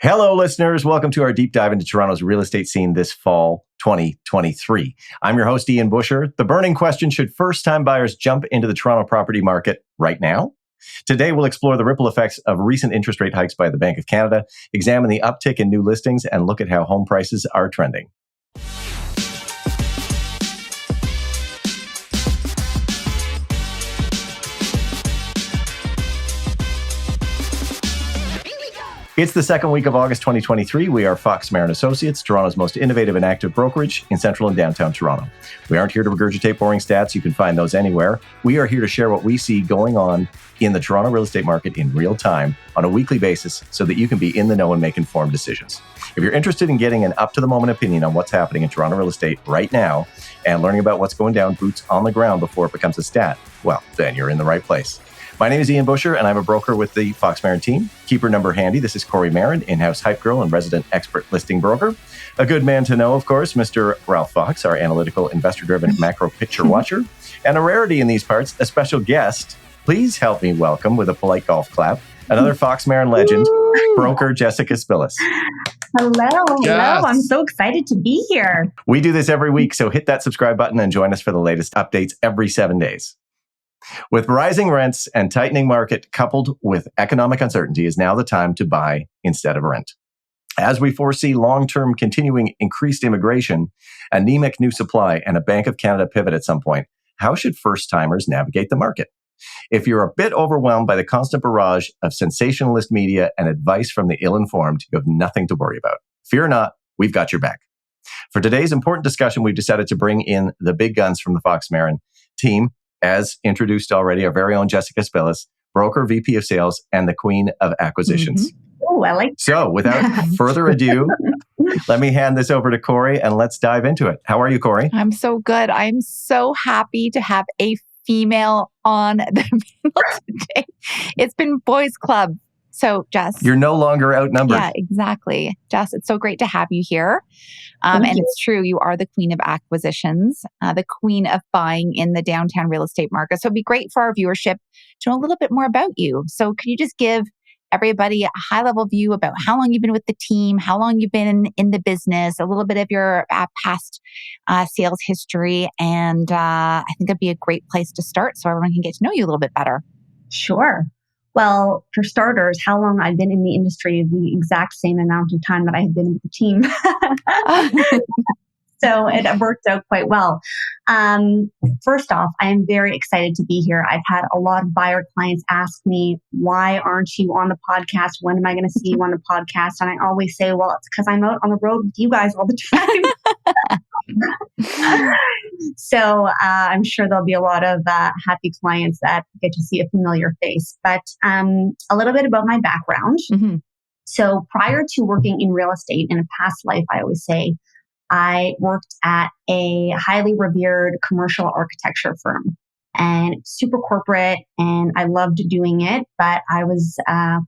Hello, listeners. Welcome to our deep dive into Toronto's real estate scene this fall 2023. I'm your host, Ian Busher. The burning question, should first-time buyers jump into the Toronto property market right now? Today, we'll explore the ripple effects of recent interest rate hikes by the Bank of Canada, examine the uptick in new listings, and look at how home prices are trending. It's the second week of August 2023. We are Fox Marin Associates, Toronto's most innovative and active brokerage in central and downtown Toronto. We aren't here to regurgitate boring stats. You can find those anywhere. We are here to share what we see going on in the Toronto real estate market in real time on a weekly basis so that you can be in the know and make informed decisions. If you're interested in getting an up-to-the-moment opinion on what's happening in Toronto real estate right now and learning about what's going down boots on the ground before it becomes a stat, well, then you're in the right place. My name is Ian Busher, and I'm a broker with the Fox Marin team. Keep your number handy. This is Corey Marin, in-house hype girl and resident expert listing broker. A good man to know, of course, Mr. Ralph Fox, our analytical, investor-driven macro picture watcher. And a rarity in these parts, a special guest. Please help me welcome, with a polite golf clap, another Fox Marin legend, broker Jessica Spillas. Hello. Yes. I'm so excited to be here. We do this every week, so hit that subscribe button and join us for the latest updates every 7 days. With rising rents and tightening market coupled with economic uncertainty, is now the time to buy instead of rent. As we foresee long-term continuing increased immigration, anemic new supply, and a Bank of Canada pivot at some point, how should first-timers navigate the market? If you're a bit overwhelmed by the constant barrage of sensationalist media and advice from the ill-informed, you have nothing to worry about. Fear not, we've got your back. For today's important discussion, we've decided to bring in the big guns from the Fox Marin team, as introduced already, our very own Jessica Spillas, broker, VP of Sales, and the Queen of Acquisitions. Oh, I like So without further ado, let me hand this over to Corey and let's dive into it. How are you, Corey? I'm so good. I'm so happy to have a female on the panel today. It's been boys club. So Jess. You're no longer outnumbered. Yeah, exactly. Jess, it's so great to have you here. Thank And you. it's true, you are the queen of acquisitions, the queen of buying in the downtown real estate market. So it'd be great for our viewership to know a little bit more about you. So could you just give everybody a high-level view about how long you've been with the team, how long you've been in the business, a little bit of your past sales history, and I think it'd be a great place to start so everyone can get to know you a little bit better. Sure. Well, for starters, how long I've been in the industry is the exact same amount of time that I have been with the team. So it worked out quite well. First off, I am very excited to be here. I've had a lot of buyer clients ask me, why aren't you on the podcast? When am I going to see you on the podcast? And I always say, well, it's because I'm out on the road with you guys all the time. So I'm sure there'll be a lot of happy clients that get to see a familiar face. But a little bit about my background. Mm-hmm. So prior to working in real estate in a past life, I always say, I worked at a highly revered commercial architecture firm, and super corporate, and I loved doing it, but I was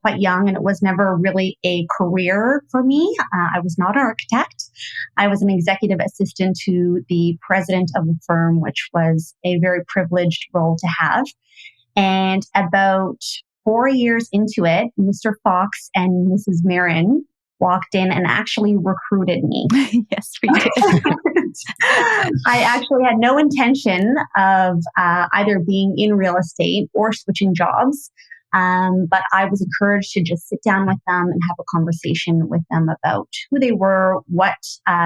quite young and it was never really a career for me. I was not an architect. I was an executive assistant to the president of the firm, which was a very privileged role to have. And about 4 years into it, Mr. Fox and Mrs. Marin walked in and actually recruited me. Yes, we did. I actually had no intention of either being in real estate or switching jobs, but I was encouraged to just sit down with them and have a conversation with them about who they were, what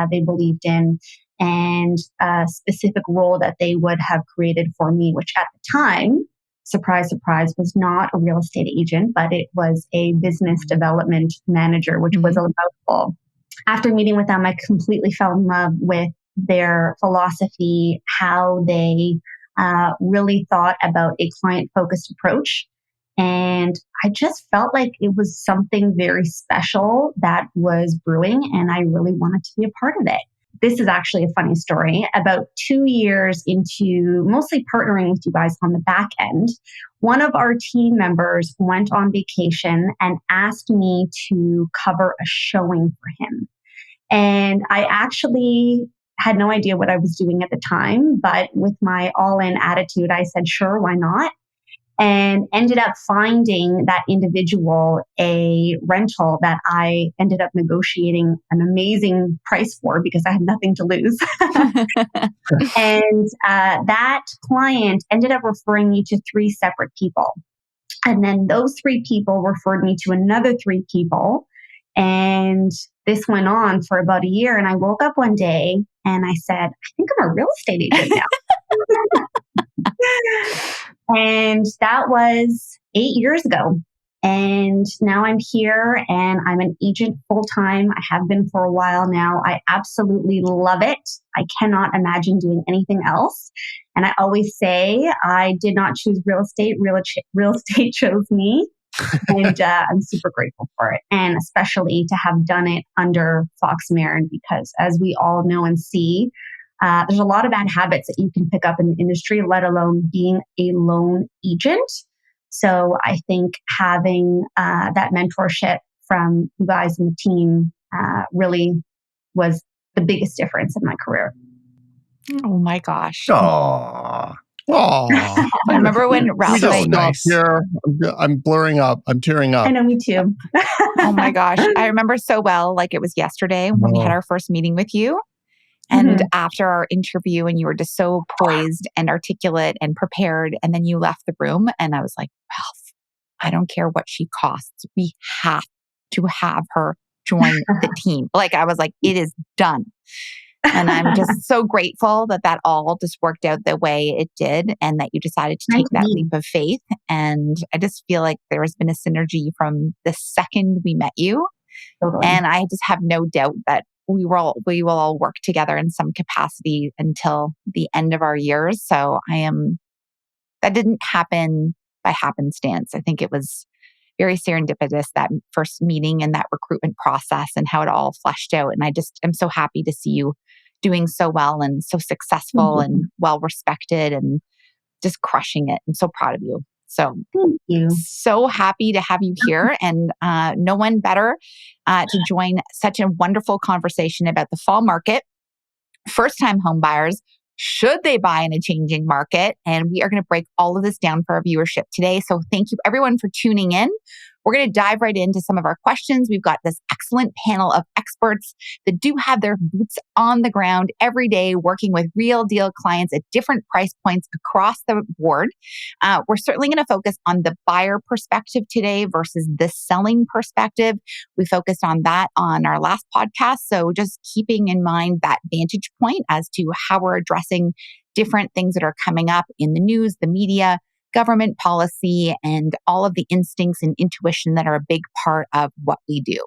they believed in, and a specific role that they would have created for me, which at the time, surprise, surprise, was not a real estate agent, but it was a business development manager, which was a mouthful. After meeting with them, I completely fell in love with their philosophy, how they really thought about a client-focused approach. And I just felt like it was something very special that was brewing, and I really wanted to be a part of it. This is actually a funny story. About 2 years into mostly partnering with you guys on the back end, one of our team members went on vacation and asked me to cover a showing for him. And I actually had no idea what I was doing at the time, but with my all-in attitude, I said, sure, why not? and ended up finding that individual a rental that I ended up negotiating an amazing price for because I had nothing to lose. And that client ended up referring me to 3 separate people. And then those 3 people referred me to another 3 people. And this went on for about a year. And I woke up one day and I said, I think I'm a real estate agent now. And that was 8 years ago. And now I'm here and I'm an agent full time. I have been for a while now. I absolutely love it. I cannot imagine doing anything else. And I always say I did not choose real estate. Real estate chose me. And I'm super grateful for it. And especially to have done it under Fox Marin, because as we all know and see, there's a lot of bad habits that you can pick up in the industry, let alone being a loan agent. So I think having that mentorship from you guys and the team really was the biggest difference in my career. Oh my gosh. Aww. Oh, I remember when Ralph So and I, nice. here. I'm blurring up. I'm tearing up. I know, me too. oh my gosh, I remember so well, like it was yesterday when we had our first meeting with you. And after our interview, and you were just so poised and articulate and prepared, and then you left the room, and I was like, Ralph, I don't care what she costs. We have to have her join the team. Like I was like, it is done. And I'm just so grateful that that all just worked out the way it did and that you decided to take that leap of faith. And I just feel like there has been a synergy from the second we met you. Totally. And I just have no doubt that we will all work together in some capacity until the end of our years. So that didn't happen by happenstance. I think it was very serendipitous, that first meeting and that recruitment process and how it all fleshed out. And I'm so happy to see you doing so well and so successful and well respected and just crushing it. I'm so proud of you. So thank you. So happy to have you here, and no one better to join such a wonderful conversation about the fall market. First-time home buyers, should they buy in a changing market? And we are going to break all of this down for our viewership today. So thank you everyone for tuning in. We're going to dive right into some of our questions. We've got this excellent panel of experts that do have their boots on the ground every day, working with real deal clients at different price points across the board. We're certainly going to focus on the buyer perspective today versus the selling perspective. We focused on that on our last podcast. So just keeping in mind that vantage point as to how we're addressing different things that are coming up in the news, the media, government policy, and all of the instincts and intuition that are a big part of what we do.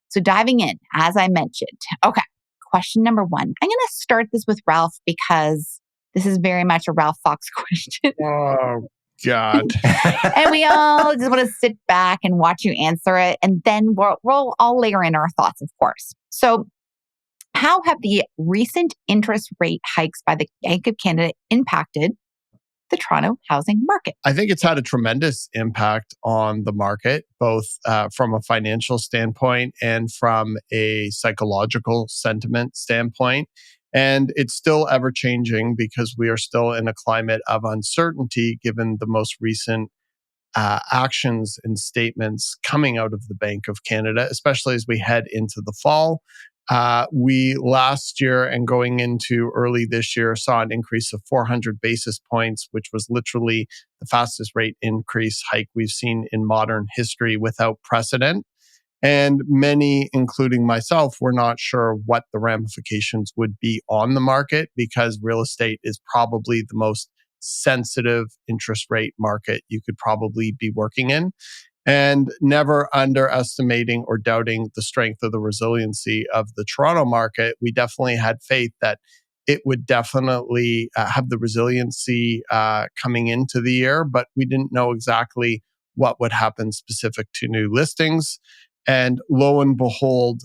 So diving in, as I mentioned. Okay, question number 1. I'm going to start this with Ralph because this is very much a Ralph Fox question. Oh, God. And we all just want to sit back and watch you answer it. And then we'll all layer in our thoughts, of course. So how have the recent interest rate hikes by the Bank of Canada impacted the Toronto housing market? I think it's had a tremendous impact on the market, both from a financial standpoint and from a psychological sentiment standpoint. And it's still ever changing because we are still in a climate of uncertainty given the most recent actions and statements coming out of the Bank of Canada, especially as we head into the fall. We last year and going into early this year saw an increase of 400 basis points, which was literally the fastest rate increase hike we've seen in modern history without precedent. And many, including myself, were not sure what the ramifications would be on the market because real estate is probably the most sensitive interest rate market you could probably be working in. And never underestimating or doubting the strength of the resiliency of the Toronto market, we definitely had faith that it would definitely have the resiliency coming into the year, but we didn't know exactly what would happen specific to new listings. And lo and behold,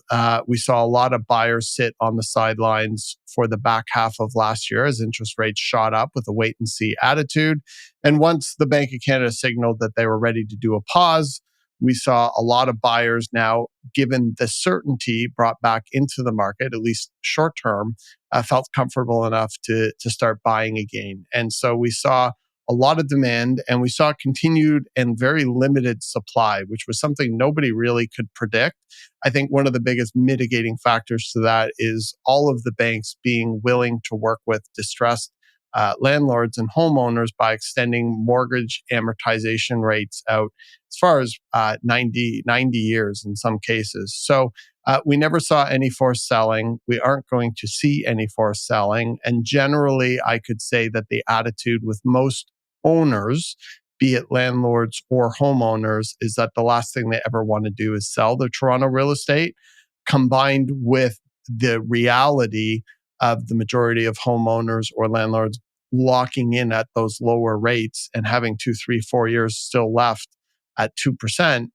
we saw a lot of buyers sit on the sidelines for the back half of last year as interest rates shot up with a wait and see attitude. And once the Bank of Canada signaled that they were ready to do a pause, we saw a lot of buyers now, given the certainty brought back into the market, at least short term, felt comfortable enough to start buying again. And so we saw a lot of demand, and we saw continued and very limited supply, which was something nobody really could predict. I think one of the biggest mitigating factors to that is all of the banks being willing to work with distressed landlords and homeowners by extending mortgage amortization rates out as far as 90 years in some cases. So we never saw any forced selling. We aren't going to see any forced selling. And generally, I could say that the attitude with most owners, be it landlords or homeowners, is that the last thing they ever want to do is sell their Toronto real estate, combined with the reality of the majority of homeowners or landlords locking in at those lower rates and having 2, 3, 4 years still left at 2%.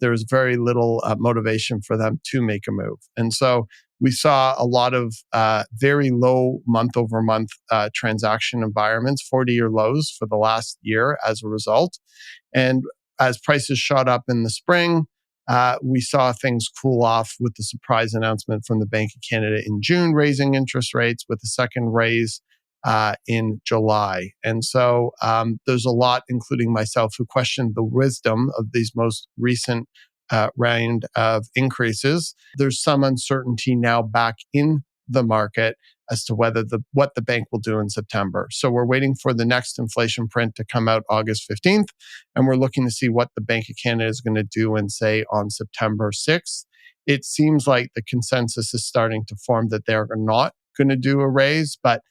There's very little motivation for them to make a move. And so we saw a lot of very low month over month transaction environments, 40-year lows for the last year as a result. And as prices shot up in the spring, we saw things cool off with the surprise announcement from the Bank of Canada in June, raising interest rates with a second raise in July. And so there's a lot, including myself, who questioned the wisdom of these most recent round of increases. There's some uncertainty now back in the market as to what the bank will do in September. So we're waiting for the next inflation print to come out August 15th, and we're looking to see what the Bank of Canada is going to do and say on September 6th. It seems like the consensus is starting to form that they're not going to do a raise, but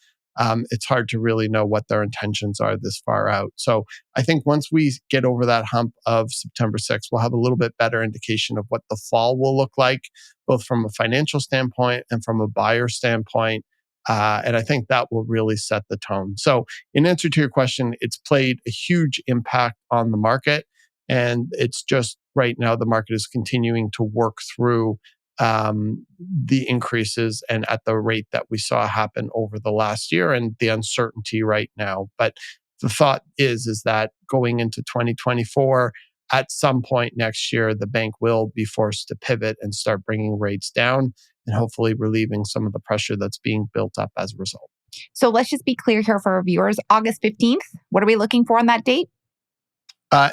it's hard to really know what their intentions are this far out. So I think once we get over that hump of September 6th, we'll have a little bit better indication of what the fall will look like, both from a financial standpoint and from a buyer standpoint. And I think that will really set the tone. So in answer to your question, it's played a huge impact on the market. And it's just right now, the market is continuing to work through the increases and at the rate that we saw happen over the last year and the uncertainty right now. But the thought is that going into 2024, at some point next year, the bank will be forced to pivot and start bringing rates down and hopefully relieving some of the pressure that's being built up as a result. So let's just be clear here for our viewers. August 15th, what are we looking for on that date?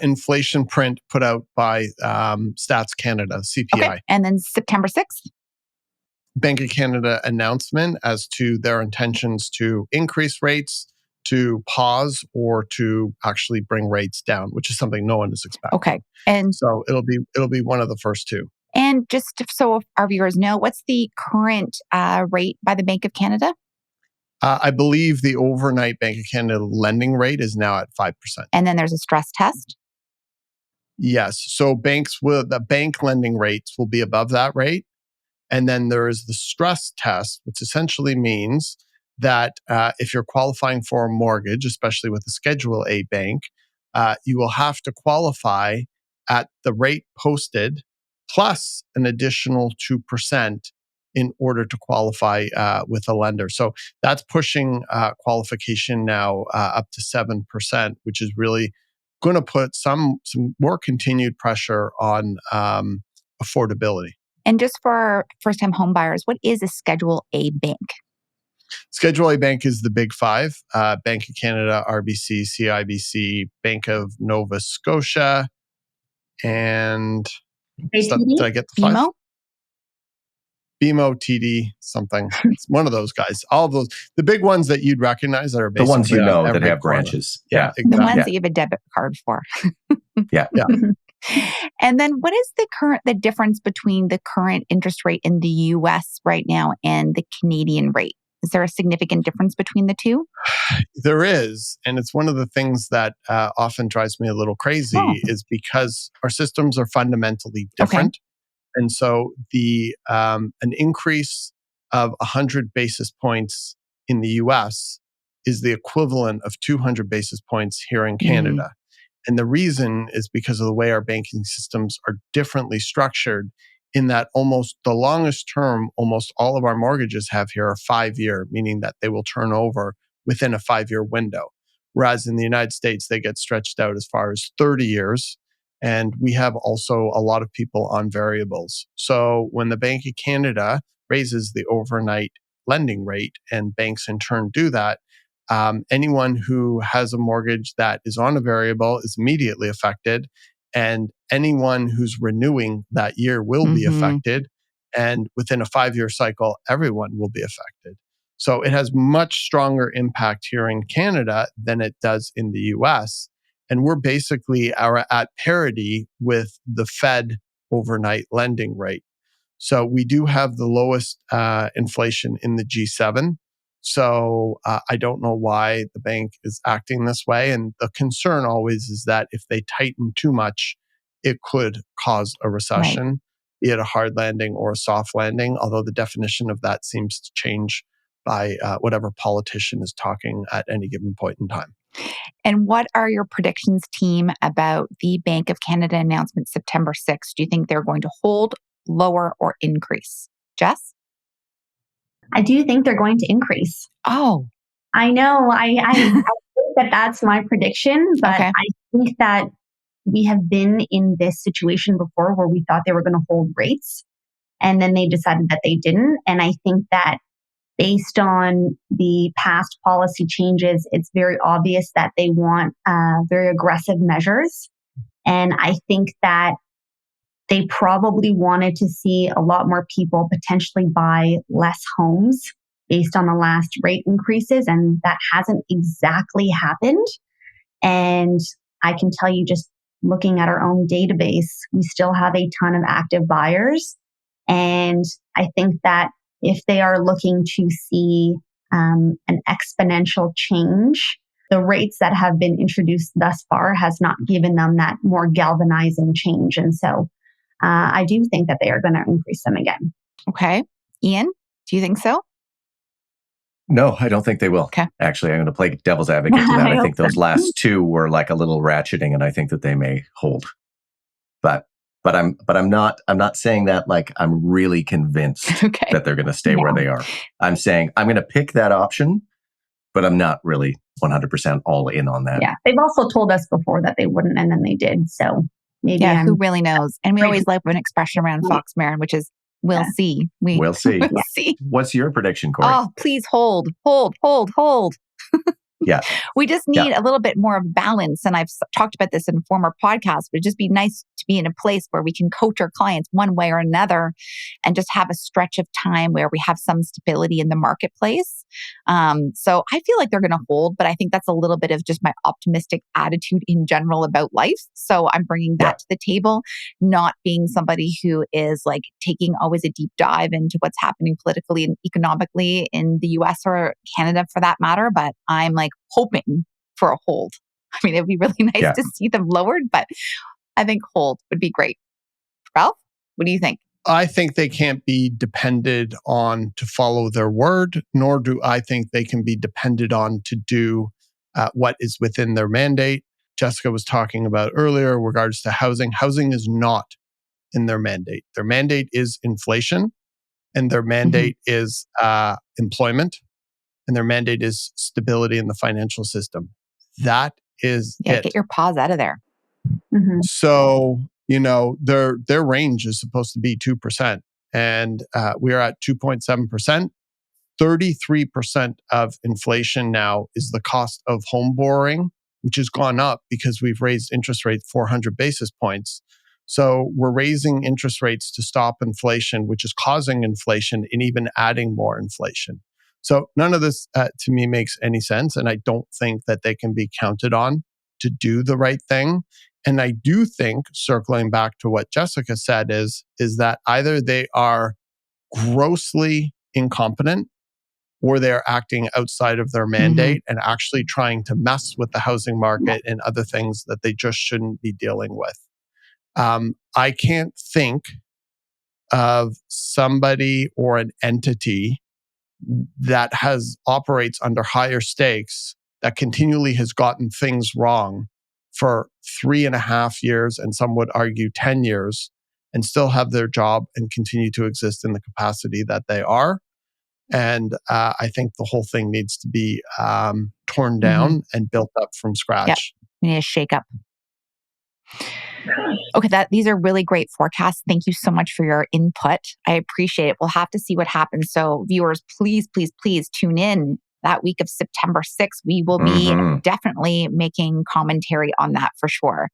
Inflation print put out by Stats Canada, CPI. Okay. And then September 6th? Bank of Canada announcement as to their intentions to increase rates, to pause, or to actually bring rates down, which is something no one is expecting. Okay. And so it'll be one of the first two. And just so our viewers know, what's the current rate by the Bank of Canada? I believe the overnight Bank of Canada lending rate is now at 5%. And then there's a stress test? Yes. So the bank lending rates will be above that rate. And then there is the stress test, which essentially means that if you're qualifying for a mortgage, especially with a Schedule A bank, you will have to qualify at the rate posted plus an additional 2% in order to qualify with a lender. So that's pushing qualification now up to 7%, which is really going to put some more continued pressure on affordability. And just for first-time home buyers, what is a Schedule A bank? Schedule A bank is the big five: Bank of Canada, RBC, CIBC, Bank of Nova Scotia, and did I get the five? BMO? BMO, TD, something. It's one of those guys. All of those, the big ones that you'd recognize that are the ones you know that have corner. branches. Yeah, The exactly. ones that you have a debit card for. Yeah. And then what is the difference between the current interest rate in the US right now and the Canadian rate? Is there a significant difference between the two? There is. And it's one of the things that often drives me a little crazy is because our systems are fundamentally different. Okay. And so an increase of 100 basis points in the US is the equivalent of 200 basis points here in Canada. Mm-hmm. And the reason is because of the way our banking systems are differently structured, in that almost the longest term, almost all of our mortgages have here are 5-year, meaning that they will turn over within a 5-year window. Whereas in the United States, they get stretched out as far as 30 years. And we have also a lot of people on variables. So when the Bank of Canada raises the overnight lending rate and banks in turn do that, anyone who has a mortgage that is on a variable is immediately affected, and anyone who's renewing that year will be affected. And within a 5-year cycle, everyone will be affected. So it has much stronger impact here in Canada than it does in the US. And we're basically at parity with the Fed overnight lending rate. So we do have the lowest inflation in the G7. So I don't know why the bank is acting this way. And the concern always is that if they tighten too much, it could cause a recession, be it a hard landing or a soft landing, although the definition of that seems to change by whatever politician is talking at any given point in time. And what are your predictions, team, about the Bank of Canada announcement September 6th? Do you think they're going to hold, lower, or increase? Jess? I do think they're going to increase. Oh. I know. I think that that's my prediction, but Okay. I think that we have been in this situation before where we thought they were going to hold rates and then they decided that they didn't. And I think that based on the past policy changes, it's very obvious that they want very aggressive measures. And I think that they probably wanted to see a lot more people potentially buy less homes based on the last rate increases. And that hasn't exactly happened. And I can tell you, just looking at our own database, we still have a ton of active buyers. And I think that if they are looking to see an exponential change, the rates that have been introduced thus far has not given them that more galvanizing change. And so I do think that they are going to increase them again. Okay. Ian, do you think so? No, I don't think they will. Okay. Actually, I'm going to play devil's advocate to that. I think those last two were like a little ratcheting, and I think that they may hold. But I'm not saying that like I'm really convinced that they're going to stay where they are. I'm saying I'm going to pick that option, but I'm not really 100% all in on that. Yeah, they've also told us before that they wouldn't, and then they did. So maybe who really knows? And we always like an expression around Fox Marin, which is we'll see. We'll see. We'll see. What's your prediction, Corey? Oh, please hold. Yeah. We just need a little bit more of balance. And I've talked about this in former podcasts, but it'd just be nice to be in a place where we can coach our clients one way or another and just have a stretch of time where we have some stability in the marketplace. So I feel like they're going to hold, but I think that's a little bit of just my optimistic attitude in general about life. So I'm bringing that to the table, not being somebody who is like taking always a deep dive into what's happening politically and economically in the US or Canada for that matter, but I'm like hoping for a hold. I mean, it'd be really nice to see them lowered, but I think hold would be great. Ralph, what do you think? I think they can't be depended on to follow their word, nor do I think they can be depended on to do what is within their mandate. Jessica was talking about earlier in regards to housing. Housing is not in their mandate. Their mandate is inflation, and their mandate is employment, and their mandate is stability in the financial system. That is it. Get your paws out of there. So, their range is supposed to be 2%, and we are at 2.7%. 33% of inflation now is the cost of home borrowing, which has gone up because we've raised interest rates 400 basis points. So we're raising interest rates to stop inflation, which is causing inflation and even adding more inflation. So none of this to me makes any sense. And I don't think that they can be counted on to do the right thing. And I do think, circling back to what Jessica said, is that either they are grossly incompetent or they're acting outside of their mandate and actually trying to mess with the housing market and other things that they just shouldn't be dealing with. I can't think of somebody or an entity that operates under higher stakes that continually has gotten things wrong for 3.5 years, and some would argue 10 years, and still have their job and continue to exist in the capacity that they are. And I think the whole thing needs to be torn down and built up from scratch. Yep. We need a shake up. Okay, these are really great forecasts. Thank you so much for your input. I appreciate it. We'll have to see what happens. So viewers, please tune in that week of September 6th, we will be definitely making commentary on that for sure.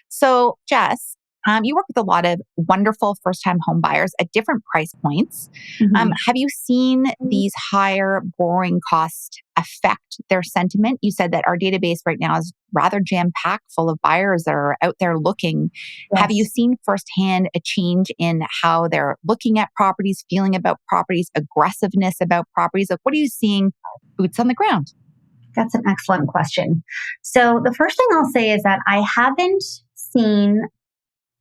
So, Jess, you work with a lot of wonderful first-time home buyers at different price points. Have you seen these higher borrowing costs affect their sentiment? You said that our database right now is rather jam-packed full of buyers that are out there looking. Yes. Have you seen firsthand a change in how they're looking at properties, feeling about properties, aggressiveness about properties? Like, what are you seeing boots on the ground? That's an excellent question. So the first thing I'll say is that I haven't seen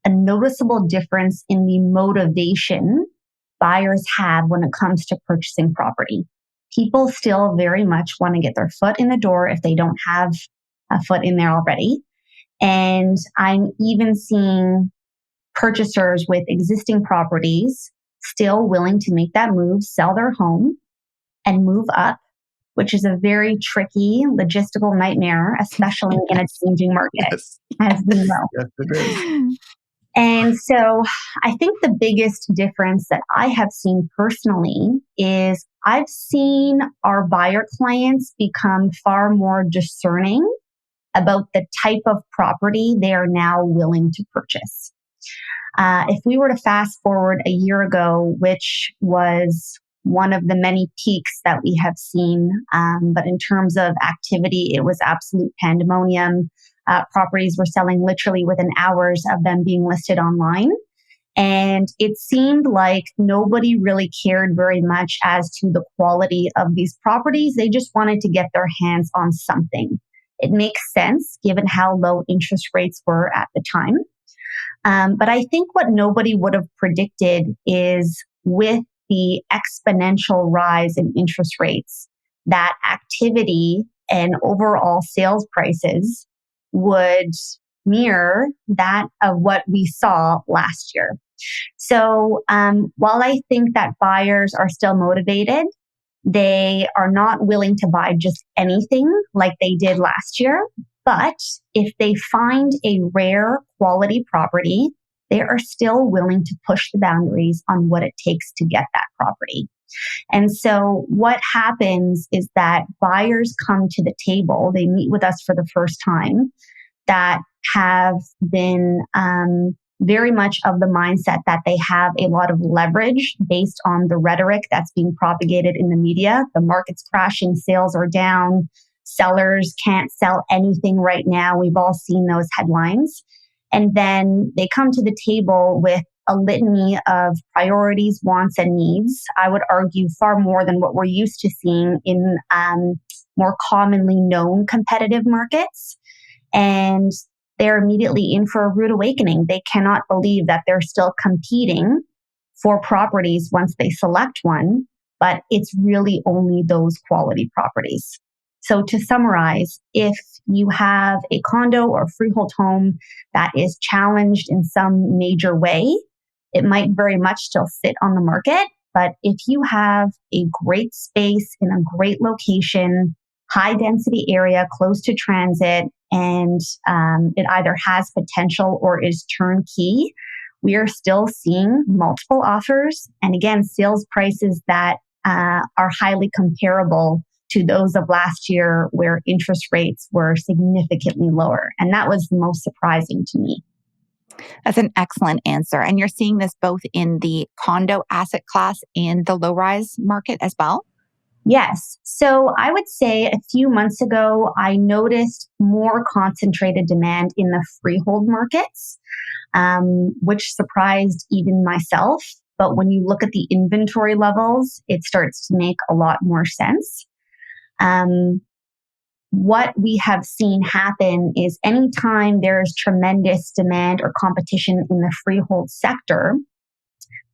a noticeable difference in the motivation buyers have when it comes to purchasing property. People still very much want to get their foot in the door if they don't have a foot in there already. And I'm even seeing purchasers with existing properties still willing to make that move, sell their home and move up, which is a very tricky logistical nightmare, especially in a changing market, as we know. Yes, it is. And so I think the biggest difference that I have seen personally is I've seen our buyer clients become far more discerning about the type of property they are now willing to purchase. If we were to fast forward a year ago, which was one of the many peaks that we have seen, but in terms of activity, it was absolute pandemonium. Properties were selling literally within hours of them being listed online. And it seemed like nobody really cared very much as to the quality of these properties. They just wanted to get their hands on something. It makes sense given how low interest rates were at the time. But I think what nobody would have predicted is with the exponential rise in interest rates, that activity and overall sales prices would mirror that of what we saw last year. So while I think that buyers are still motivated, they are not willing to buy just anything like they did last year. But if they find a rare quality property, they are still willing to push the boundaries on what it takes to get that property. And so what happens is that buyers come to the table, they meet with us for the first time, that have been very much of the mindset that they have a lot of leverage based on the rhetoric that's being propagated in the media. The market's crashing, sales are down, sellers can't sell anything right now. We've all seen those headlines. And then they come to the table with a litany of priorities, wants, and needs. I would argue far more than what we're used to seeing in more commonly known competitive markets. And they're immediately in for a rude awakening. They cannot believe that they're still competing for properties once they select one, but it's really only those quality properties. So to summarize, if you have a condo or freehold home that is challenged in some major way, it might very much still sit on the market. But if you have a great space in a great location, high density area, close to transit, and it either has potential or is turnkey, we are still seeing multiple offers. And again, sales prices that are highly comparable to those of last year where interest rates were significantly lower. And that was the most surprising to me. That's an excellent answer. And you're seeing this both in the condo asset class and the low-rise market as well? Yes. So I would say a few months ago, I noticed more concentrated demand in the freehold markets, which surprised even myself. But when you look at the inventory levels, it starts to make a lot more sense. What we have seen happen is anytime there's tremendous demand or competition in the freehold sector,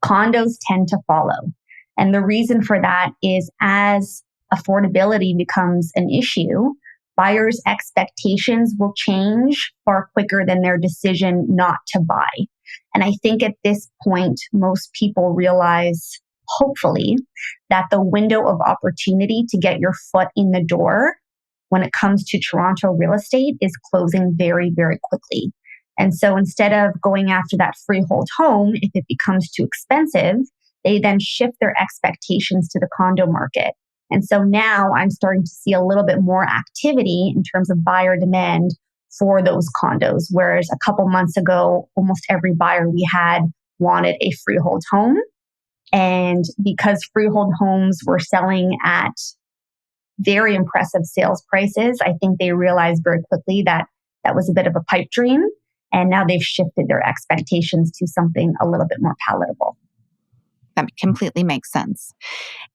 condos tend to follow. And the reason for that is as affordability becomes an issue, buyers' expectations will change far quicker than their decision not to buy. And I think at this point, most people realize, hopefully, that the window of opportunity to get your foot in the door when it comes to Toronto real estate is closing very, very quickly. And so instead of going after that freehold home, if it becomes too expensive, they then shift their expectations to the condo market. And so now I'm starting to see a little bit more activity in terms of buyer demand for those condos. Whereas a couple months ago, almost every buyer we had wanted a freehold home. And because freehold homes were selling at very impressive sales prices, I think they realized very quickly that that was a bit of a pipe dream. And now they've shifted their expectations to something a little bit more palatable. That completely makes sense.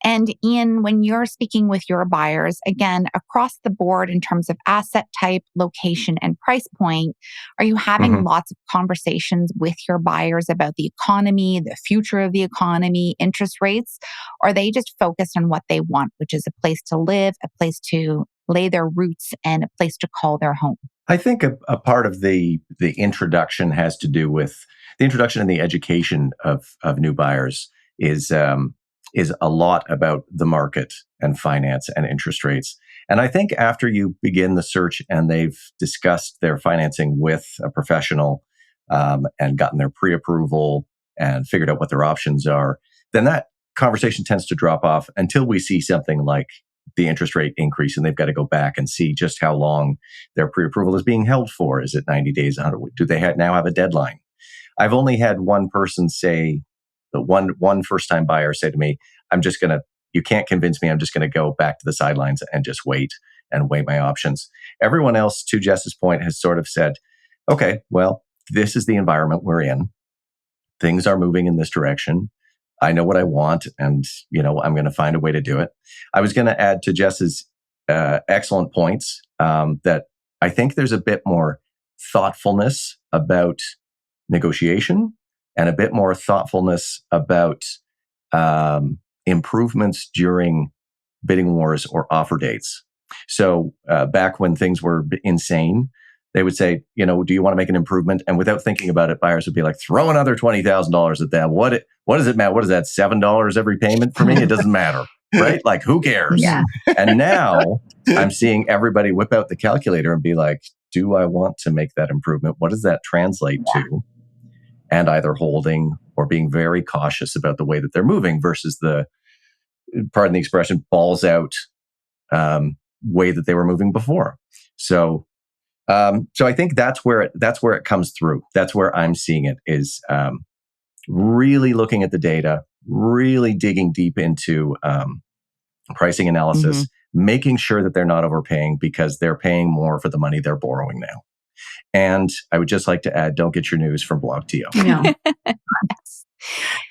And Ian, when you're speaking with your buyers, again, across the board in terms of asset type, location, and price point, are you having lots of conversations with your buyers about the economy, the future of the economy, interest rates? Or are they just focused on what they want, which is a place to live, a place to lay their roots, and a place to call their home? I think a part of the introduction has to do with the introduction and the education of new buyers is a lot about the market and finance and interest rates. And I think after you begin the search and they've discussed their financing with a professional and gotten their pre-approval and figured out what their options are, then that conversation tends to drop off until we see something like the interest rate increase and they've got to go back and see just how long their pre-approval is being held for. Is it 90 days? 100? Do they now have a deadline? I've only had one person say, one first-time buyer say to me, you can't convince me, I'm just going to go back to the sidelines and just wait and weigh my options. Everyone else, to Jess's point, has sort of said, okay, well, this is the environment we're in. Things are moving in this direction. I know what I want, and I'm going to find a way to do it. I was going to add to Jess's excellent points that I think there's a bit more thoughtfulness about negotiation and a bit more thoughtfulness about improvements during bidding wars or offer dates. So back when things were insane, they would say, do you want to make an improvement? And without thinking about it, buyers would be like, throw another $20,000 at them. What does it matter? What is that? $7 every payment for me? It doesn't matter, right? Like, who cares? Yeah. And now I'm seeing everybody whip out the calculator and be like, do I want to make that improvement? What does that translate to? And either holding or being very cautious about the way that they're moving versus the, pardon the expression, balls out way that they were moving before. So I think that's where it comes through. That's where I'm seeing it is really looking at the data, really digging deep into pricing analysis, making sure that they're not overpaying because they're paying more for the money they're borrowing now. And I would just like to add, don't get your news from Blog TO. No.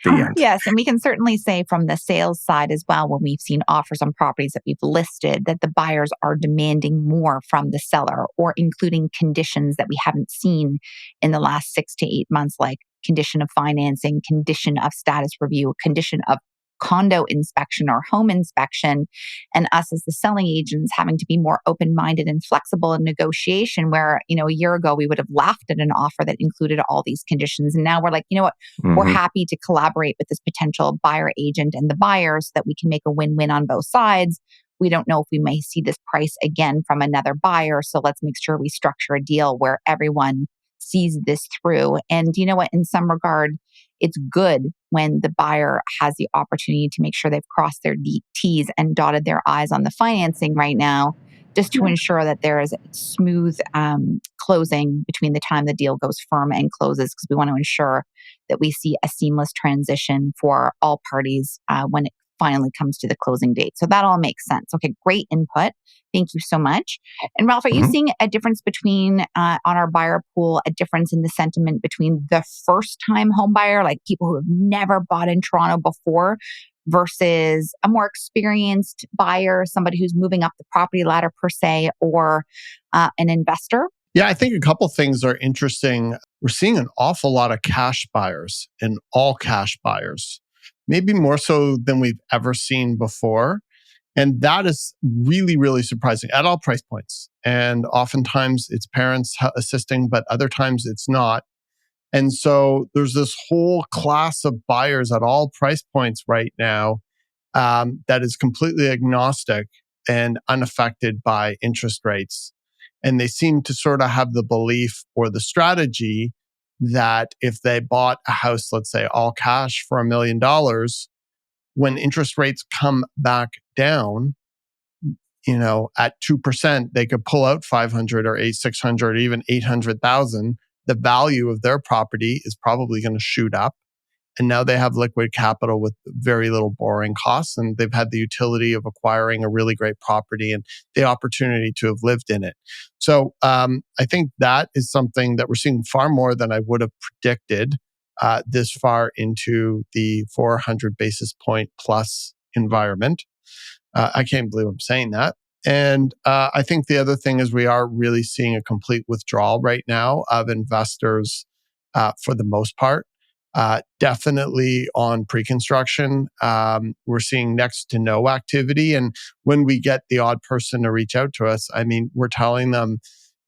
The end. Yes, and we can certainly say from the sales side as well, when we've seen offers on properties that we've listed, that the buyers are demanding more from the seller or including conditions that we haven't seen in the last 6 to 8 months, like condition of financing, condition of status review, condition of condo inspection or home inspection, and us as the selling agents having to be more open-minded and flexible in negotiation, where, a year ago we would have laughed at an offer that included all these conditions. And now we're like, what, we're happy to collaborate with this potential buyer agent and the buyer so that we can make a win-win on both sides. We don't know if we may see this price again from another buyer. So let's make sure we structure a deal where everyone sees this through. And you know what? In some regard, it's good when the buyer has the opportunity to make sure they've crossed their T's and dotted their I's on the financing right now, just to ensure that there is smooth closing between the time the deal goes firm and closes, because we want to ensure that we see a seamless transition for all parties when it finally comes to the closing date. So that all makes sense. Okay, great input. Thank you so much. And Ralph, are you seeing a difference between, on our buyer pool, a difference in the sentiment between the first-time home buyer, like people who have never bought in Toronto before, versus a more experienced buyer, somebody who's moving up the property ladder per se, or an investor? Yeah, I think a couple things are interesting. We're seeing an awful lot of cash buyers and all cash buyers, maybe more so than we've ever seen before. And that is really, really surprising at all price points. And oftentimes it's parents assisting, but other times it's not. And so there's this whole class of buyers at all price points right now that is completely agnostic and unaffected by interest rates. And they seem to sort of have the belief or the strategy that if they bought a house, let's say all cash for $1 million, when interest rates come back down, at 2%, they could pull out 500 or 600, or even 800,000. The value of their property is probably going to shoot up. And now they have liquid capital with very little borrowing costs. And they've had the utility of acquiring a really great property and the opportunity to have lived in it. So I think that is something that we're seeing far more than I would have predicted this far into the 400 basis point plus environment. I can't believe I'm saying that. And I think the other thing is we are really seeing a complete withdrawal right now of investors for the most part. Definitely on pre-construction, we're seeing next to no activity. And when we get the odd person to reach out to us, I mean, we're telling them,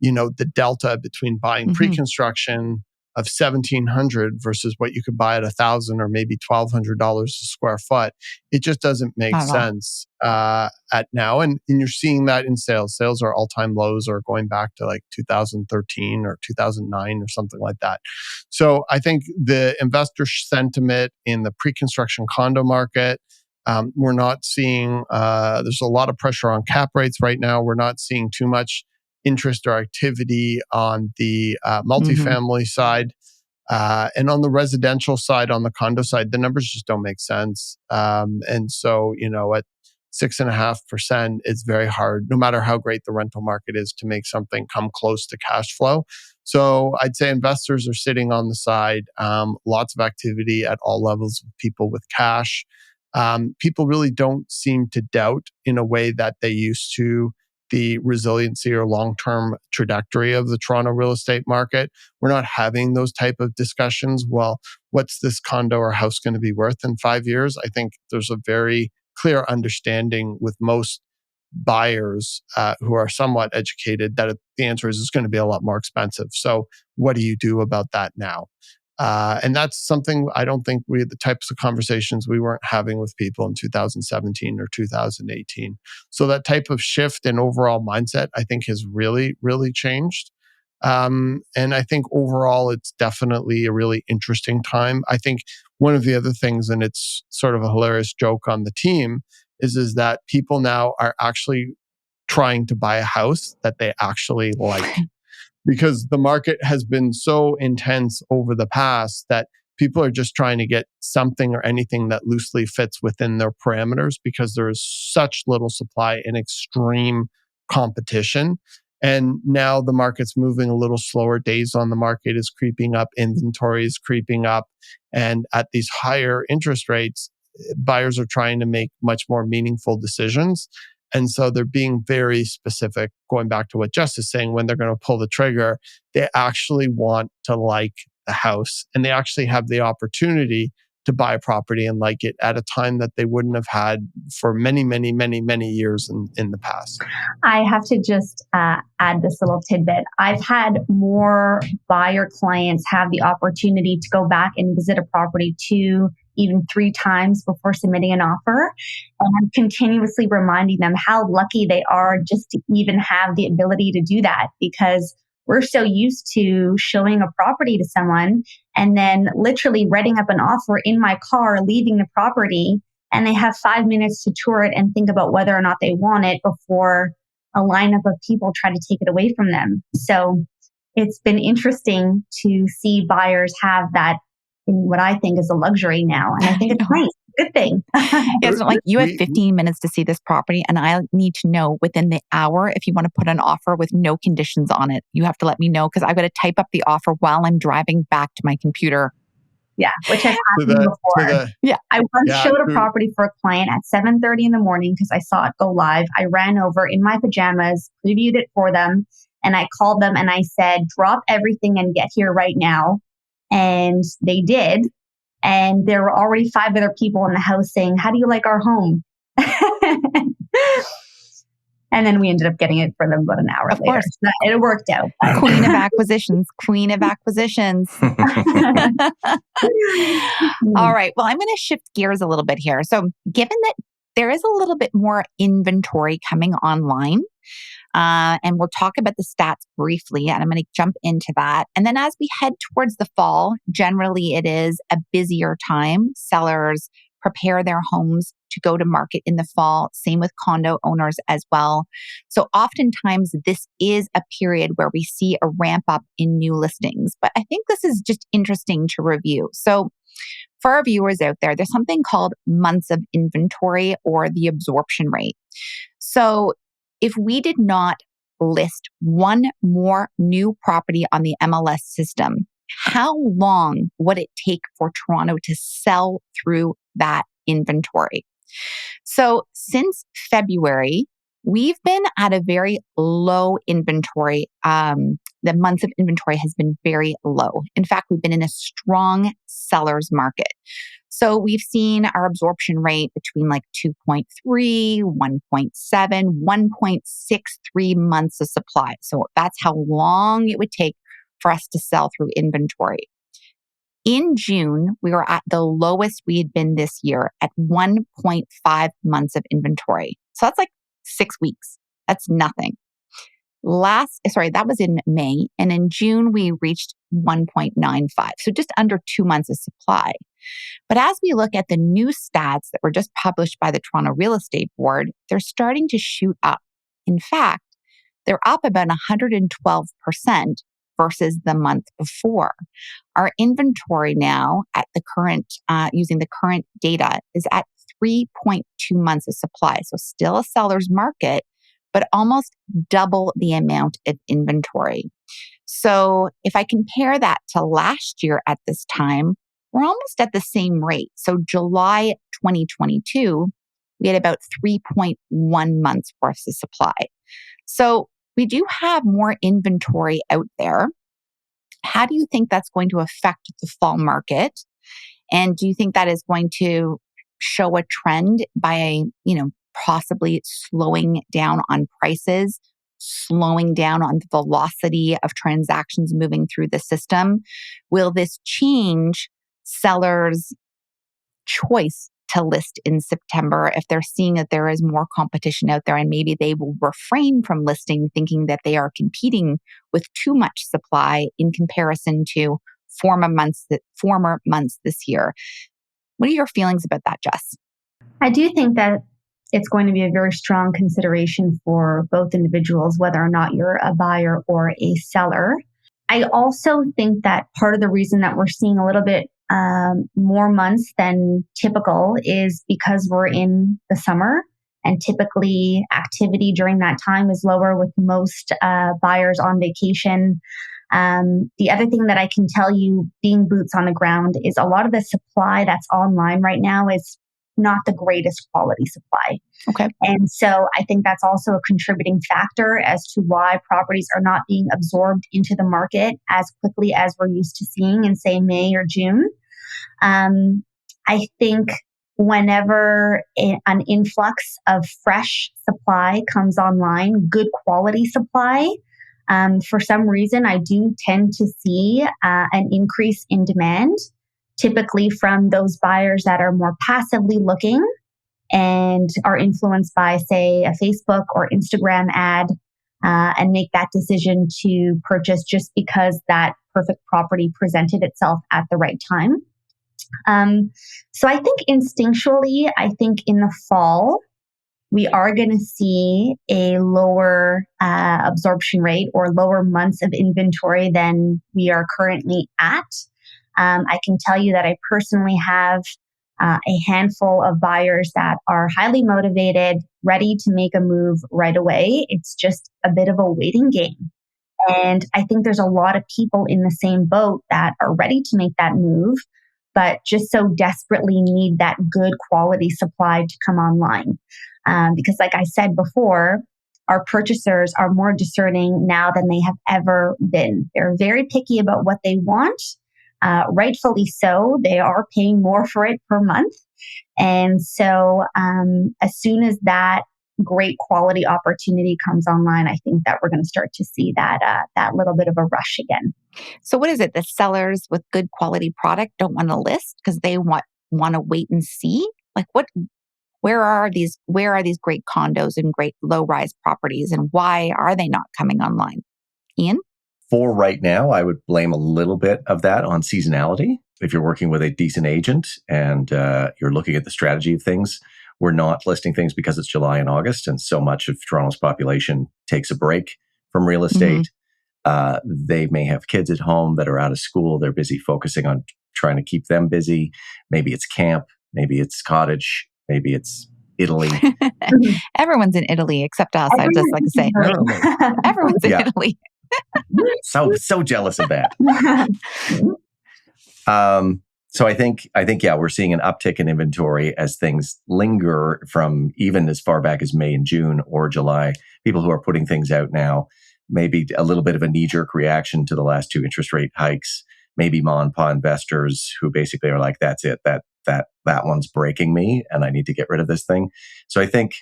the delta between buying pre-construction of $1,700 versus what you could buy at $1,000 or maybe $1,200 a square foot, it just doesn't make sense at now. And you're seeing that in sales. Sales are all-time lows or going back to like 2013 or 2009 or something like that. So I think the investor sentiment in the pre-construction condo market, we're not seeing, there's a lot of pressure on cap rates right now. We're not seeing too much interest or activity on the multifamily side. And on the residential side, on the condo side, the numbers just don't make sense. And so, at 6.5%, it's very hard, no matter how great the rental market is, to make something come close to cash flow. So I'd say investors are sitting on the side, lots of activity at all levels of people with cash. People really don't seem to doubt in a way that they used to the resiliency or long-term trajectory of the Toronto real estate market. We're not having those type of discussions. Well, what's this condo or house going to be worth in 5 years? I think there's a very clear understanding with most buyers who are somewhat educated that the answer is it's going to be a lot more expensive. So what do you do about that now? And that's something I don't think the types of conversations we weren't having with people in 2017 or 2018. So that type of shift in overall mindset, I think, has really, really changed. And I think overall, it's definitely a really interesting time. I think one of the other things, and it's sort of a hilarious joke on the team, is that people now are actually trying to buy a house that they actually like. Because the market has been so intense over the past that people are just trying to get something or anything that loosely fits within their parameters because there is such little supply and extreme competition. And now the market's moving a little slower. Days on the market is creeping up, inventory is creeping up. And at these higher interest rates, buyers are trying to make much more meaningful decisions. And so they're being very specific, going back to what Jess is saying, when they're going to pull the trigger, they actually want to like the house and they actually have the opportunity to buy a property and like it at a time that they wouldn't have had for many, many, many, many years in the past. I have to just add this little tidbit. I've had more buyer clients have the opportunity to go back and visit a property 2, even 3 times before submitting an offer. And I'm continuously reminding them how lucky they are just to even have the ability to do that, because we're so used to showing a property to someone and then literally writing up an offer in my car, leaving the property, and they have 5 minutes to tour it and think about whether or not they want it before a lineup of people try to take it away from them. So it's been interesting to see buyers have that in what I think is a luxury now. And I think it's nice. Good thing. It's not like you have 15 minutes to see this property and I need to know within the hour if you want to put an offer with no conditions on it. You have to let me know because I've got to type up the offer while I'm driving back to my computer. Yeah, which has happened before. I once showed a property for a client at 7:30 in the morning because I saw it go live. I ran over in my pajamas, previewed it for them, and I called them and I said, drop everything and get here right now. And they did. And there were already 5 other people in the house saying, how do you like our home? And then we ended up getting it for them about an hour later. Of course. So it worked out. Queen of acquisitions. Queen of acquisitions. All right. Well, I'm going to shift gears a little bit here. So given that there is a little bit more inventory coming online, and we'll talk about the stats briefly, and I'm going to jump into that. And then as we head towards the fall, generally it is a busier time. Sellers prepare their homes to go to market in the fall. Same with condo owners as well. So oftentimes this is a period where we see a ramp up in new listings. But I think this is just interesting to review. So for our viewers out there, there's something called months of inventory or the absorption rate. So if we did not list one more new property on the MLS system, how long would it take for Toronto to sell through that inventory? So since February, we've been at a very low inventory. The months of inventory has been very low. In fact, we've been in a strong seller's market. So we've seen our absorption rate between like 2.3, 1.7, 1.63 months of supply. So that's how long it would take for us to sell through inventory. In June, we were at the lowest we had been this year at 1.5 months of inventory. So that's like 6 weeks. That's nothing. That was in May. And in June, we reached 1.95. So just under 2 months of supply. But as we look at the new stats that were just published by the Toronto Real Estate Board, they're starting to shoot up. In fact, they're up about 112% versus the month before. Our inventory now at the current, using the current data, is at 3.2 months of supply. So still a seller's market, but almost double the amount of inventory. So if I compare that to last year at this time, we're almost at the same rate. So July 2022, we had about 3.1 months worth of supply. So we do have more inventory out there. How do you think that's going to affect the fall market? And do you think that is going to show a trend by, possibly slowing down on prices, slowing down on the velocity of transactions moving through the system? Will this change sellers' choice to list in September if they're seeing that there is more competition out there, and maybe they will refrain from listing thinking that they are competing with too much supply in comparison to former months this year? What are your feelings about that, Jess? I do think that it's going to be a very strong consideration for both individuals, whether or not you're a buyer or a seller. I also think that part of the reason that we're seeing a little bit more months than typical is because we're in the summer, and typically activity during that time is lower with most buyers on vacation. The other thing that I can tell you, being boots on the ground, is a lot of the supply that's online right now is not the greatest quality supply. Okay. And so I think that's also a contributing factor as to why properties are not being absorbed into the market as quickly as we're used to seeing in, say, May or June. I think whenever an influx of fresh supply comes online, good quality supply, for some reason, I do tend to see an increase in demand, typically from those buyers that are more passively looking and are influenced by, say, a Facebook or Instagram ad, and make that decision to purchase just because that perfect property presented itself at the right time. So I think instinctually, in the fall, we are going to see a lower absorption rate or lower months of inventory than we are currently at. I can tell you that I personally have a handful of buyers that are highly motivated, ready to make a move right away. It's just a bit of a waiting game. And I think there's a lot of people in the same boat that are ready to make that move, but just so desperately need that good quality supply to come online. Because like I said before, our purchasers are more discerning now than they have ever been. They're very picky about what they want. Rightfully so. They are paying more for it per month. And so as soon as that great quality opportunity comes online, I think that we're going to start to see that little bit of a rush again. So what is it? The sellers with good quality product don't want to list because they want to wait and see? Like where are these great condos and great low-rise properties, and why are they not coming online? Ian? For right now, I would blame a little bit of that on seasonality. If you're working with a decent agent and you're looking at the strategy of things, we're not listing things because it's July and August, and so much of Toronto's population takes a break from real estate. They may have kids at home that are out of school. They're busy focusing on trying to keep them busy. Maybe it's camp, maybe it's cottage, maybe it's Italy. Everyone's in Italy except us. I'd just like to say, everyone's in Italy. so jealous of that. So I think, we're seeing an uptick in inventory as things linger from even as far back as May and June or July. People who are putting things out now, maybe a little bit of a knee-jerk reaction to the last 2 interest rate hikes. Maybe ma and pa investors who basically are like, that's it, that one's breaking me, and I need to get rid of this thing. So I think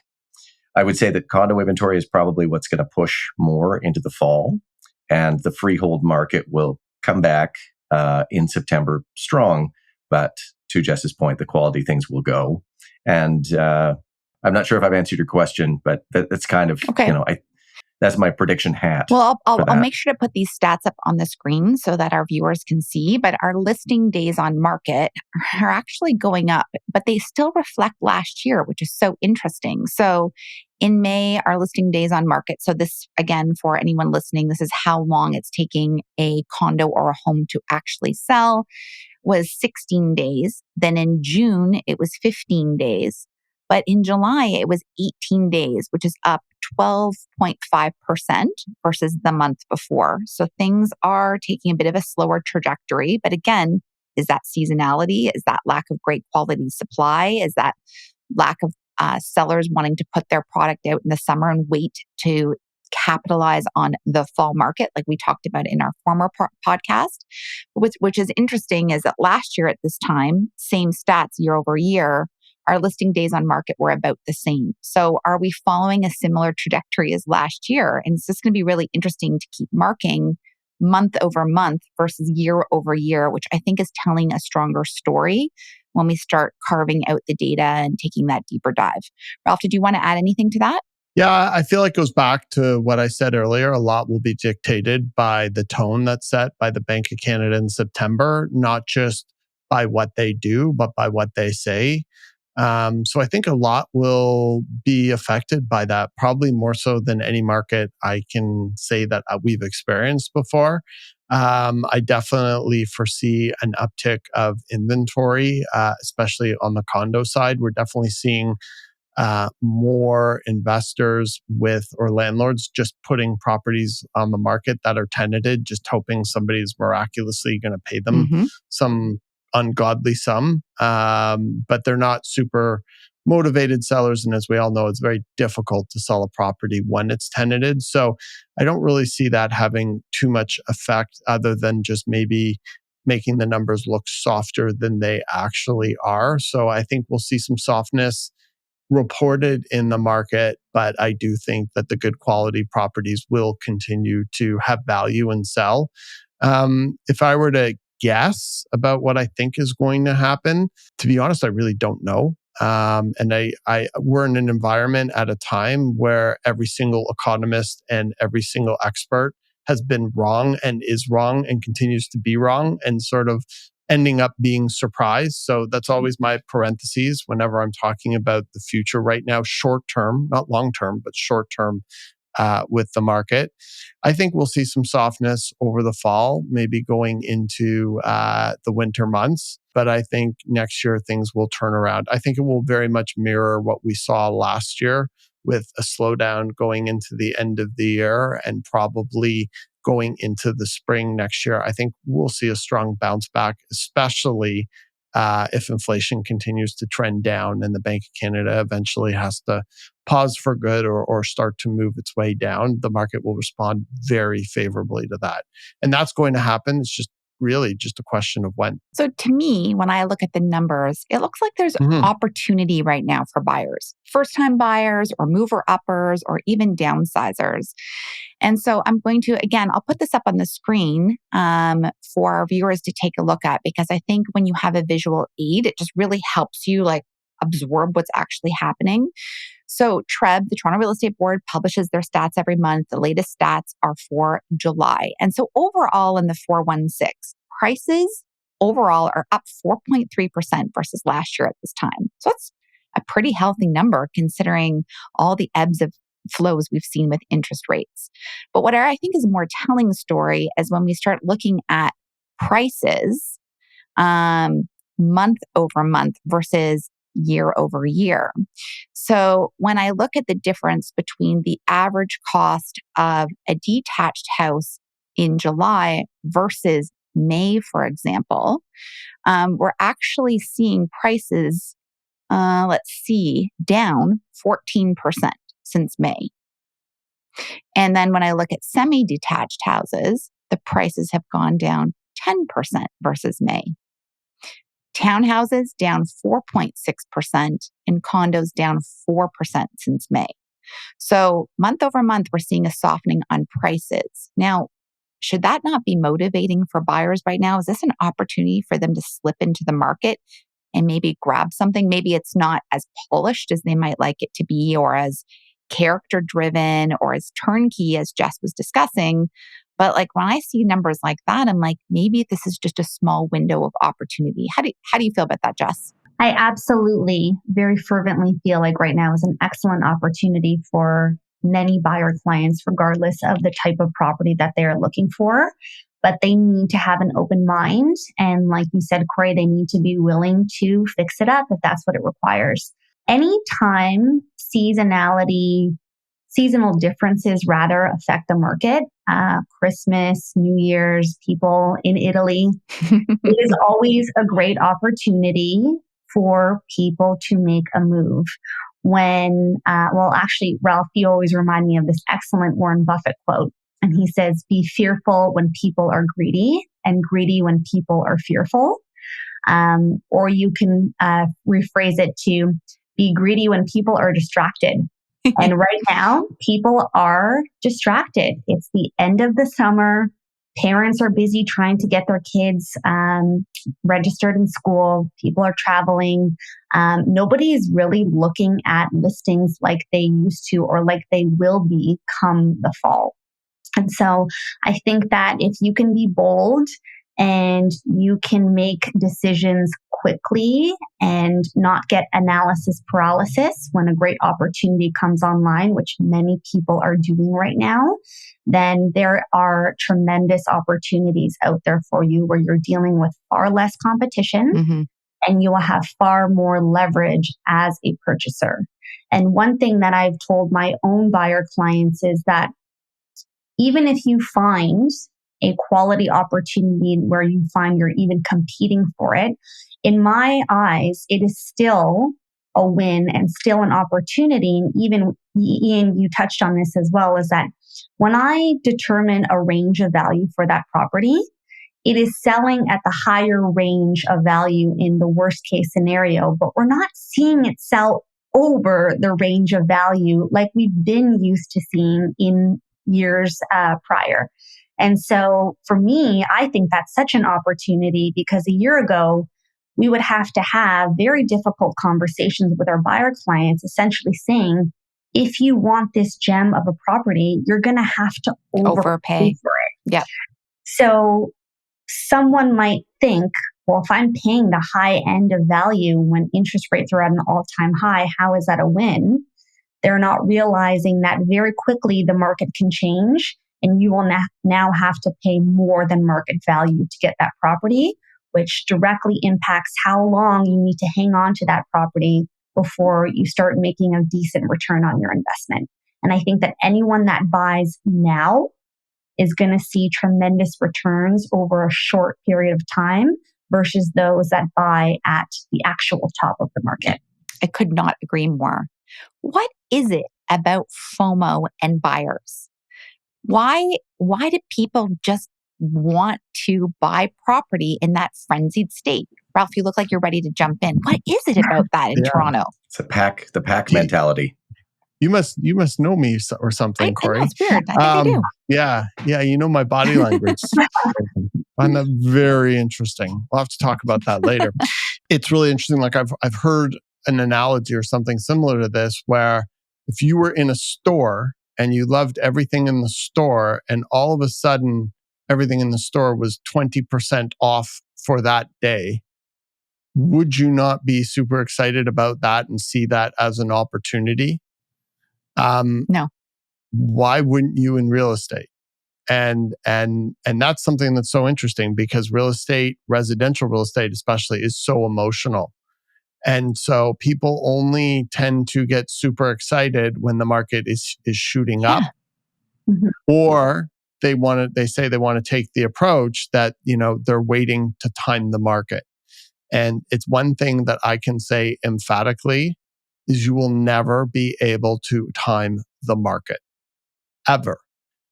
I would say that condo inventory is probably what's going to push more into the fall, and the freehold market will come back in September strong. But to Jess's point, the quality things will go. And I'm not sure if I've answered your question, but that's kind of, that's my prediction hat. Well, I'll make sure to put these stats up on the screen so that our viewers can see. But our listing days on market are actually going up, but they still reflect last year, which is so interesting. So in May, our listing days on market. So this, again, for anyone listening, this is how long it's taking a condo or a home to actually sell, was 16 days. Then in June, it was 15 days. But in July, it was 18 days, which is up 12.5% versus the month before. So things are taking a bit of a slower trajectory. But again, is that seasonality? Is that lack of great quality supply? Is that lack of sellers wanting to put their product out in the summer and wait to capitalize on the fall market, like we talked about in our former podcast? Which is interesting is that last year at this time, same stats year over year, our listing days on market were about the same. So are we following a similar trajectory as last year? And it's just going to be really interesting to keep marking month over month versus year over year, which I think is telling a stronger story when we start carving out the data and taking that deeper dive. Ralph, did you want to add anything to that? Yeah, I feel like it goes back to what I said earlier. A lot will be dictated by the tone that's set by the Bank of Canada in September, not just by what they do, but by what they say. So I think a lot will be affected by that, probably more so than any market I can say that we've experienced before. I definitely foresee an uptick of inventory, especially on the condo side. We're definitely seeing more investors or landlords just putting properties on the market that are tenanted, just hoping somebody's miraculously going to pay them some ungodly sum. But they're not super motivated sellers. And as we all know, it's very difficult to sell a property when it's tenanted. So I don't really see that having too much effect other than just maybe making the numbers look softer than they actually are. So I think we'll see some softness reported in the market, but I do think that the good quality properties will continue to have value and sell. If I were to guess about what I think is going to happen, to be honest, I really don't know. And we're in an environment at a time where every single economist and every single expert has been wrong and is wrong and continues to be wrong and sort of ending up being surprised. So that's always my parentheses whenever I'm talking about the future right now, short term, not long term, but short term with the market. I think we'll see some softness over the fall, maybe going into the winter months. But I think next year things will turn around. I think it will very much mirror what we saw last year with a slowdown going into the end of the year and probably going into the spring next year. I think we'll see a strong bounce back, especially if inflation continues to trend down and the Bank of Canada eventually has to pause for good or start to move its way down. The market will respond very favorably to that. And that's going to happen. It's just really just a question of when. So to me, when I look at the numbers, it looks like there's opportunity right now for buyers, first-time buyers or mover-uppers or even downsizers. And so I'm going to, again, I'll put this up on the screen for our viewers to take a look at, because I think when you have a visual aid, it just really helps you like absorb what's actually happening. So TREB, the Toronto Real Estate Board, publishes their stats every month. The latest stats are for July. And so overall in the 416, prices overall are up 4.3% versus last year at this time. So that's a pretty healthy number considering all the ebbs of flows we've seen with interest rates. But what I think is a more telling story is when we start looking at prices month over month versus year over year. So when I look at the difference between the average cost of a detached house in July versus May, for example, we're actually seeing prices, down 14% since May. And then when I look at semi-detached houses, the prices have gone down 10% versus May. Townhouses down 4.6% and condos down 4% since May. So month over month, we're seeing a softening on prices. Now, should that not be motivating for buyers right now? Is this an opportunity for them to slip into the market and maybe grab something? Maybe it's not as polished as they might like it to be, or as character driven, or as turnkey as Jess was discussing. But like when I see numbers like that, I'm like, maybe this is just a small window of opportunity. How do you feel about that, Jess? I absolutely very fervently feel like right now is an excellent opportunity for many buyer clients, regardless of the type of property that they're looking for. But they need to have an open mind. And like you said, Corey, they need to be willing to fix it up if that's what it requires. Anytime seasonal differences rather affect the market, Christmas, New Year's, people in Italy, it is always a great opportunity for people to make a move. Actually, Ralph, you always remind me of this excellent Warren Buffett quote. And he says, be fearful when people are greedy and greedy when people are fearful. Or you can rephrase it to be greedy when people are distracted. And right now, people are distracted. It's the end of the summer. Parents are busy trying to get their kids registered in school. People are traveling. Nobody is really looking at listings like they used to or like they will be come the fall. And so I think that if you can be bold and you can make decisions quickly and not get analysis paralysis when a great opportunity comes online, which many people are doing right now, then there are tremendous opportunities out there for you where you're dealing with far less competition and you will have far more leverage as a purchaser. And one thing that I've told my own buyer clients is that even if you find a quality opportunity where you find you're even competing for it, in my eyes, it is still a win and still an opportunity. And even Ian, you touched on this as well, is that when I determine a range of value for that property, it is selling at the higher range of value in the worst case scenario, but we're not seeing it sell over the range of value like we've been used to seeing in years prior. And so for me, I think that's such an opportunity because a year ago, we would have to have very difficult conversations with our buyer clients, essentially saying, if you want this gem of a property, you're going to have to overpay for it. Yeah. So someone might think, well, if I'm paying the high end of value when interest rates are at an all-time high, how is that a win? They're not realizing that very quickly the market can change and you will now have to pay more than market value to get that property, which directly impacts how long you need to hang on to that property before you start making a decent return on your investment. And I think that anyone that buys now is going to see tremendous returns over a short period of time versus those that buy at the actual top of the market. I could not agree more. What is it about FOMO and buyers? Why do people just want to buy property in that frenzied state? Ralph, you look like you're ready to jump in. What is it about that in Toronto? It's the pack mentality. You must know me or something, Corey. I know, it's weird. I think they do. Yeah. You know my body language. I find that very interesting. We'll have to talk about that later. It's really interesting. Like I've heard an analogy or something similar to this, where if you were in a store and you loved everything in the store, and all of a sudden everything in the store was 20% off for that day, would you not be super excited about that and see that as an opportunity? No. Why wouldn't you in real estate? And that's something that's so interesting because real estate, residential real estate especially, is so emotional. And so people only tend to get super excited when the market is shooting up, or they say they want to take the approach that, they're waiting to time the market. And it's one thing that I can say emphatically is you will never be able to time the market ever.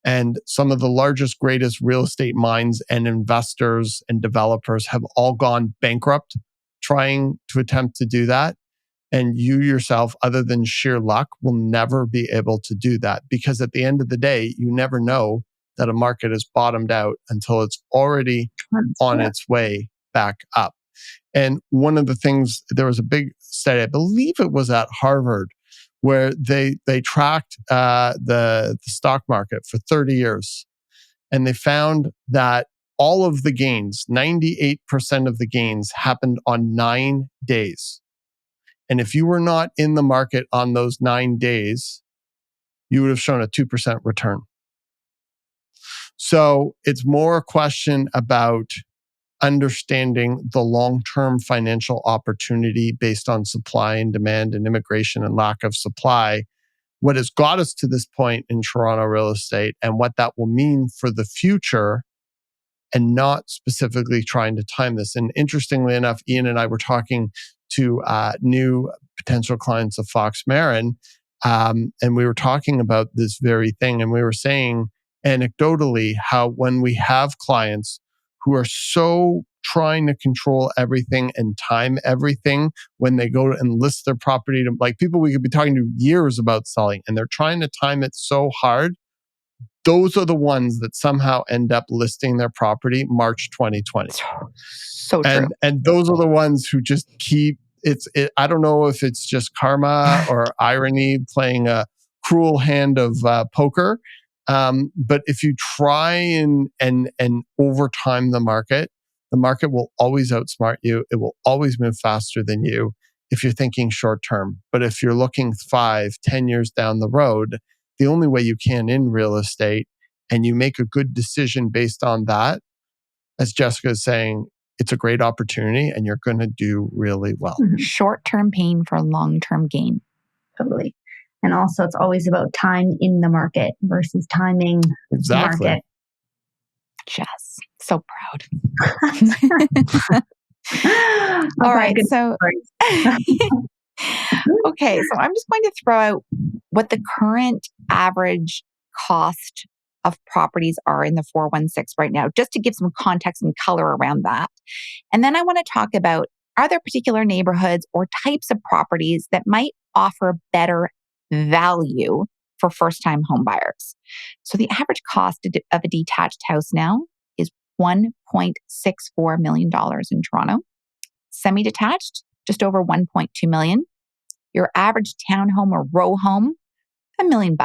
And some of the largest, greatest real estate minds and investors and developers have all gone bankrupt trying to attempt to do that. And you yourself, other than sheer luck, will never be able to do that because at the end of the day, you never know that a market has bottomed out until it's already on its way back up. And one of the things, there was a big study, I believe it was at Harvard, where they tracked the stock market for 30 years. And they found that all of the gains, 98% of the gains, happened on 9 days. And if you were not in the market on those 9 days, you would have shown a 2% return. So it's more a question about understanding the long-term financial opportunity based on supply and demand and immigration and lack of supply, what has got us to this point in Toronto real estate and what that will mean for the future, and not specifically trying to time this. And interestingly enough, Ian and I were talking to new potential clients of Fox Marin, and we were talking about this very thing. And we were saying anecdotally how when we have clients who are so trying to control everything and time everything when they go and list their property to, like, people we could be talking to years about selling, and they're trying to time it so hard, those are the ones that somehow end up listing their property March 2020. So true. And those are the ones who just keep I don't know if it's just karma or irony playing a cruel hand of poker. But if you try and overtime the market will always outsmart you. It will always move faster than you if you're thinking short term. But if you're looking 5-10 years down the road, the only way you can in real estate, and you make a good decision based on that, as Jessica is saying, it's a great opportunity and you're going to do really well. Short-term pain for long-term gain. Totally. And also, it's always about time in the market versus timing the market. Jess, so proud. All right. So, okay. So I'm just going to throw out what the current average cost of properties are in the 416 right now, just to give some context and color around that. And then I want to talk about, are there particular neighborhoods or types of properties that might offer better value for first-time home buyers? So the average cost of a detached house now is $1.64 million in Toronto. Semi-detached, just over $1.2 million. Your average townhome or row home, $1 million.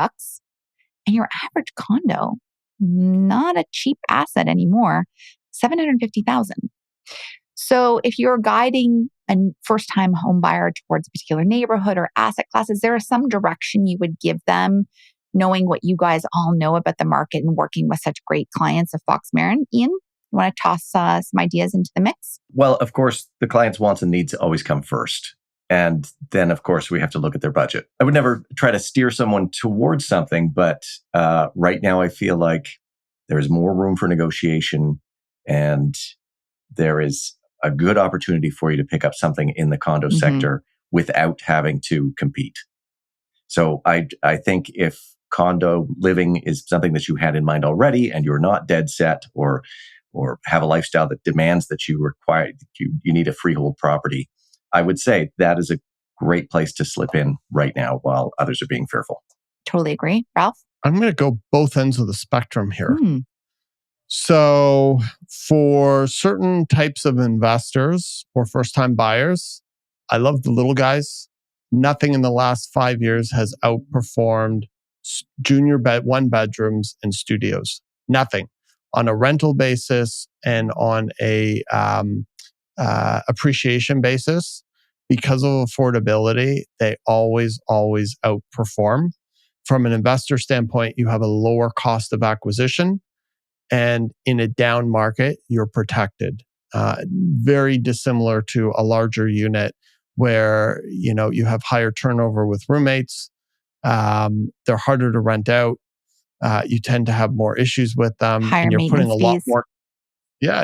And your average condo, not a cheap asset anymore, $750,000. So if you're guiding a first-time home buyer towards a particular neighborhood or asset classes, there is some direction you would give them, knowing what you guys all know about the market and working with such great clients of Fox Marin. Ian, you want to toss some ideas into the mix? Well, of course, the client's wants and needs always come first. And then, of course, we have to look at their budget. I would never try to steer someone towards something, but right now I feel like there's more room for negotiation, and there is a good opportunity for you to pick up something in the condo sector without having to compete. So I think if condo living is something that you had in mind already and you're not dead set or have a lifestyle that demands that you require, you need a freehold property, I would say that is a great place to slip in right now while others are being fearful. Totally agree. Ralph? I'm going to go both ends of the spectrum here. So for certain types of investors or first-time buyers, I love the little guys. Nothing in the last 5 years has outperformed junior one bedrooms and studios. Nothing. On a rental basis and on a appreciation basis, because of affordability, they always outperform. From an investor standpoint, you have a lower cost of acquisition, and in a down market, you're protected. Very dissimilar to a larger unit where you have higher turnover with roommates. They're harder to rent out. You tend to have more issues with them, Higher and you're putting a maintenance lot fees. more. Yeah,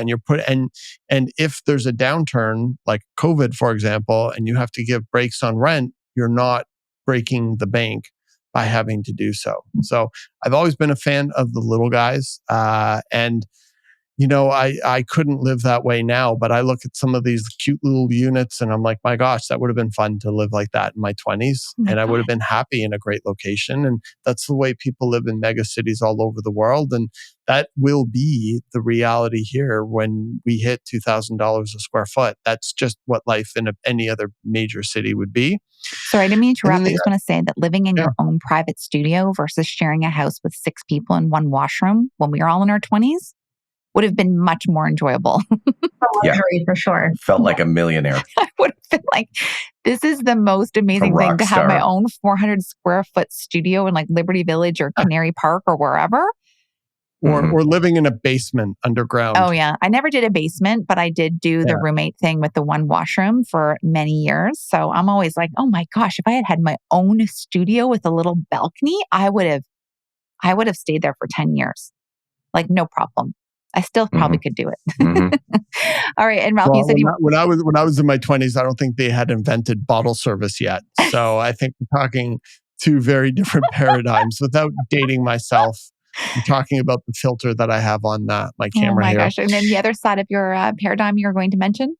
and if there's a downturn like COVID, for example, and you have to give breaks on rent, you're not breaking the bank by having to do so. So I've always been a fan of the little guys, and I couldn't live that way now, but I look at some of these cute little units and I'm like, my gosh, that would have been fun to live like that in my 20s. Oh my And I would have God. been happy in a great location. And that's the way people live in mega cities all over the world. And that will be the reality here when we hit $2,000 a square foot. That's just what life in any other major city would be. Sorry, I didn't mean to And interrupt. then I just want to say that living in Yeah. your own private studio versus sharing a house with 6 people in one washroom when we were all in our 20s would have been much more enjoyable. Yeah. Luxury for sure. Felt like a millionaire. I would have been like, this is the most amazing thing rock to have my star. own 400 square foot studio in like Liberty Village or Canary Park or wherever. Mhm. Or living in a basement underground. Oh, yeah. I never did a basement, but I did do the Yeah. roommate thing with the one washroom for many years. So I'm always like, oh my gosh, if I had had my own studio with a little balcony, I would have stayed there for 10 years. Like, no problem. I still probably could do it. Mhm. All right. And Ralph, Well, you said when I was in my 20s, I don't think they had invented bottle service yet. So I think we're talking two very different paradigms. Without dating myself, I'm talking about the filter that I have on my oh camera my here. gosh. And then the other side of your paradigm you're going to mention?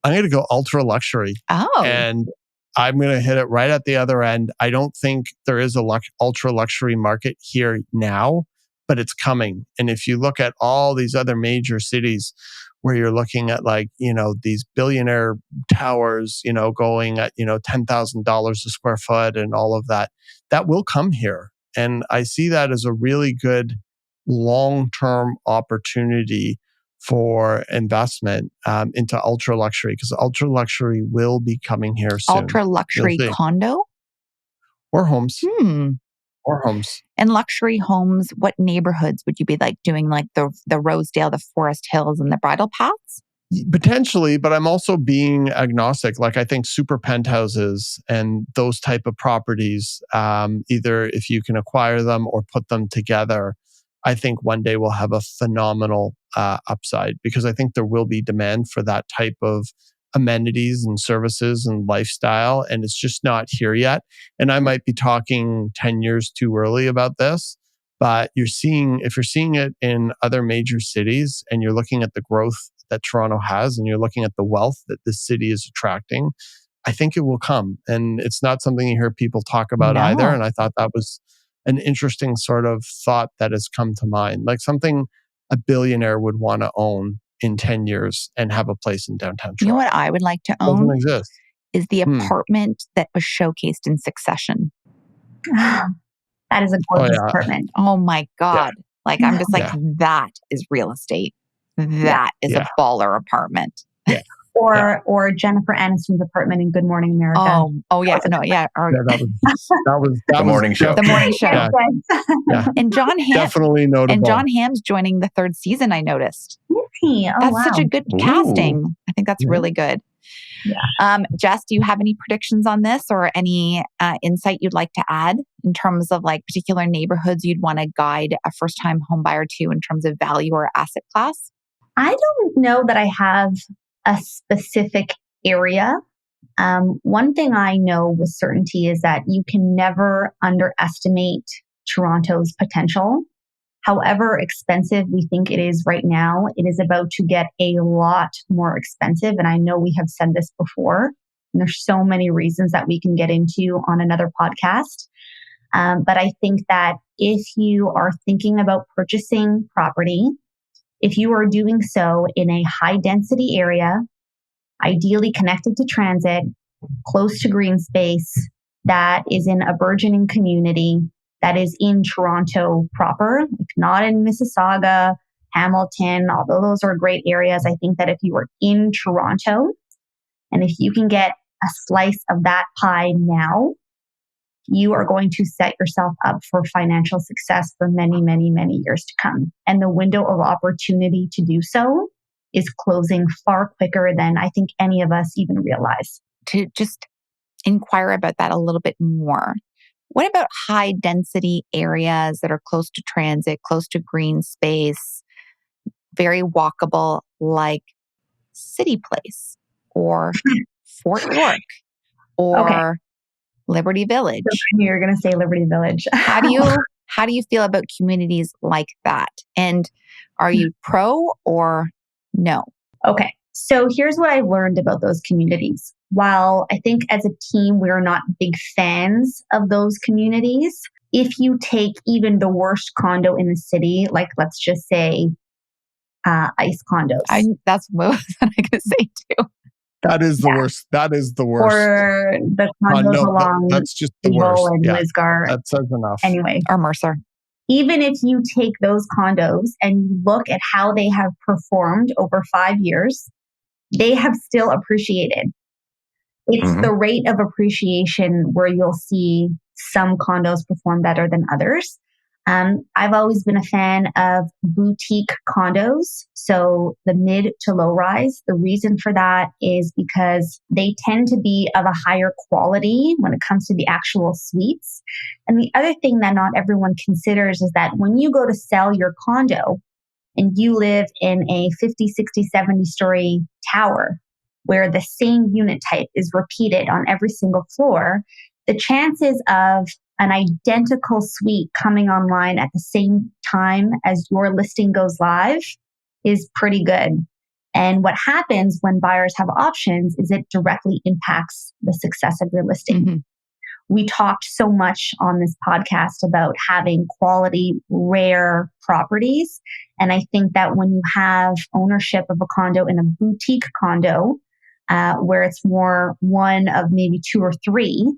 I'm going to go ultra luxury, Oh, and I'm going to hit it right at the other end. I don't think there is a ultra luxury market here now, but it's coming. And if you look at all these other major cities where you're looking at these billionaire towers, going at, $10,000 a square foot and all of that, that will come here. And I see that as a really good long-term opportunity for investment into ultra luxury, because ultra luxury will be coming here soon. ultra luxury You'll see. condo? Or homes. Hmm. Or homes. And luxury homes, what neighborhoods would you be like doing like the Rosedale, the Forest Hills, and the Bridle Paths? Potentially, but I'm also being agnostic. Like I think super penthouses and those type of properties, either if you can acquire them or put them together, I think one day we'll have a phenomenal upside, because I think there will be demand for that type of amenities and services and lifestyle, and it's just not here yet. And I might be talking 10 years too early about this, but if you're seeing it in other major cities and you're looking at the growth that Toronto has and you're looking at the wealth that this city is attracting, I think it will come. And it's not something you hear people talk about either. And I thought that was an interesting sort of thought that has come to mind, like something a billionaire would want to own in 10 years and have a place in downtown You know Toronto. what I would like to Doesn't own exist. is the apartment that was showcased in Succession. That is a gorgeous apartment. Oh my God. Like, I'm just like, Yeah. that is real estate. That is Yeah. a baller apartment. Or Jennifer Aniston's apartment in Good Morning America. Oh yeah. No, yeah. Or, Yeah, that was The morning show. the morning show. Yeah. Yeah. And John Hamm. Definitely notable. And John Hamm's joining the 3rd season, I noticed. Is he? Oh, That's wow. such a good Ooh. casting. I think that's Yeah. really good. Yeah. Jess, do you have any predictions on this or any insight you'd like to add in terms of like particular neighborhoods you'd want to guide a first-time home buyer to in terms of value or asset class? I don't know that I have a specific area. One thing I know with certainty is that you can never underestimate Toronto's potential. However expensive we think it is right now, it is about to get a lot more expensive. And I know we have said this before, and there's so many reasons that we can get into on another podcast. But I think that if you are thinking about purchasing property, if you are doing so in a high density area, ideally connected to transit, close to green space, that is in a burgeoning community, that is in Toronto proper, like not in Mississauga, Hamilton, although those are great areas, I think that if you were in Toronto and if you can get a slice of that pie now, you are going to set yourself up for financial success for many, many, many years to come. And the window of opportunity to do so is closing far quicker than I think any of us even realize. To just inquire about that a little bit more, what about high density areas that are close to transit, close to green space, very walkable, like City Place or Fort York or Liberty Village? So I knew you were going to say Liberty Village. How do you feel about communities like that? And are you pro or no? Okay. So here's what I've learned about those communities. While I think as a team, we're not big fans of those communities, if you take even the worst condo in the city, like let's just say ICE condos. That's what I was going to say too. That is the worst. That is the worst. Or the condos along that's just the worst. and Lisgar. That says enough. Anyway. Or Mercer. Even if you take those condos and you look at how they have performed over 5 years, they have still appreciated. It's the rate of appreciation where you'll see some condos perform better than others. I've always been a fan of boutique condos. So the mid to low rise, the reason for that is because they tend to be of a higher quality when it comes to the actual suites. And the other thing that not everyone considers is that when you go to sell your condo and you live in a 50, 60, 70 story tower where the same unit type is repeated on every single floor, the chances of an identical suite coming online at the same time as your listing goes live is pretty good. And what happens when buyers have options is it directly impacts the success of your listing. Mm-hmm. We talked so much on this podcast about having quality, rare properties. And I think that when you have ownership of a condo in a boutique condo, where it's more one of maybe two or three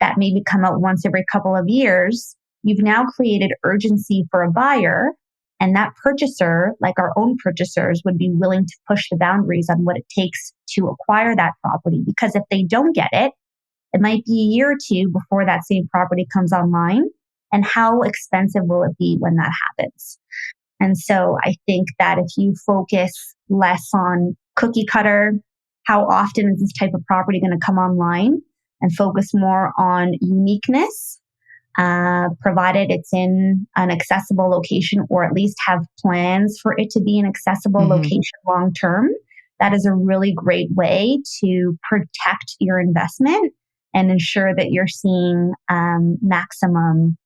that maybe come out once every couple of years, you've now created urgency for a buyer. And that purchaser, like our own purchasers, would be willing to push the boundaries on what it takes to acquire that property. Because if they don't get it, it might be a year or two before that same property comes online. And how expensive will it be when that happens? And so I think that if you focus less on cookie cutter, how often is this type of property going to come online, and focus more on uniqueness, provided it's in an accessible location, or at least have plans for it to be an accessible location long term, that is a really great way to protect your investment and ensure that you're seeing maximum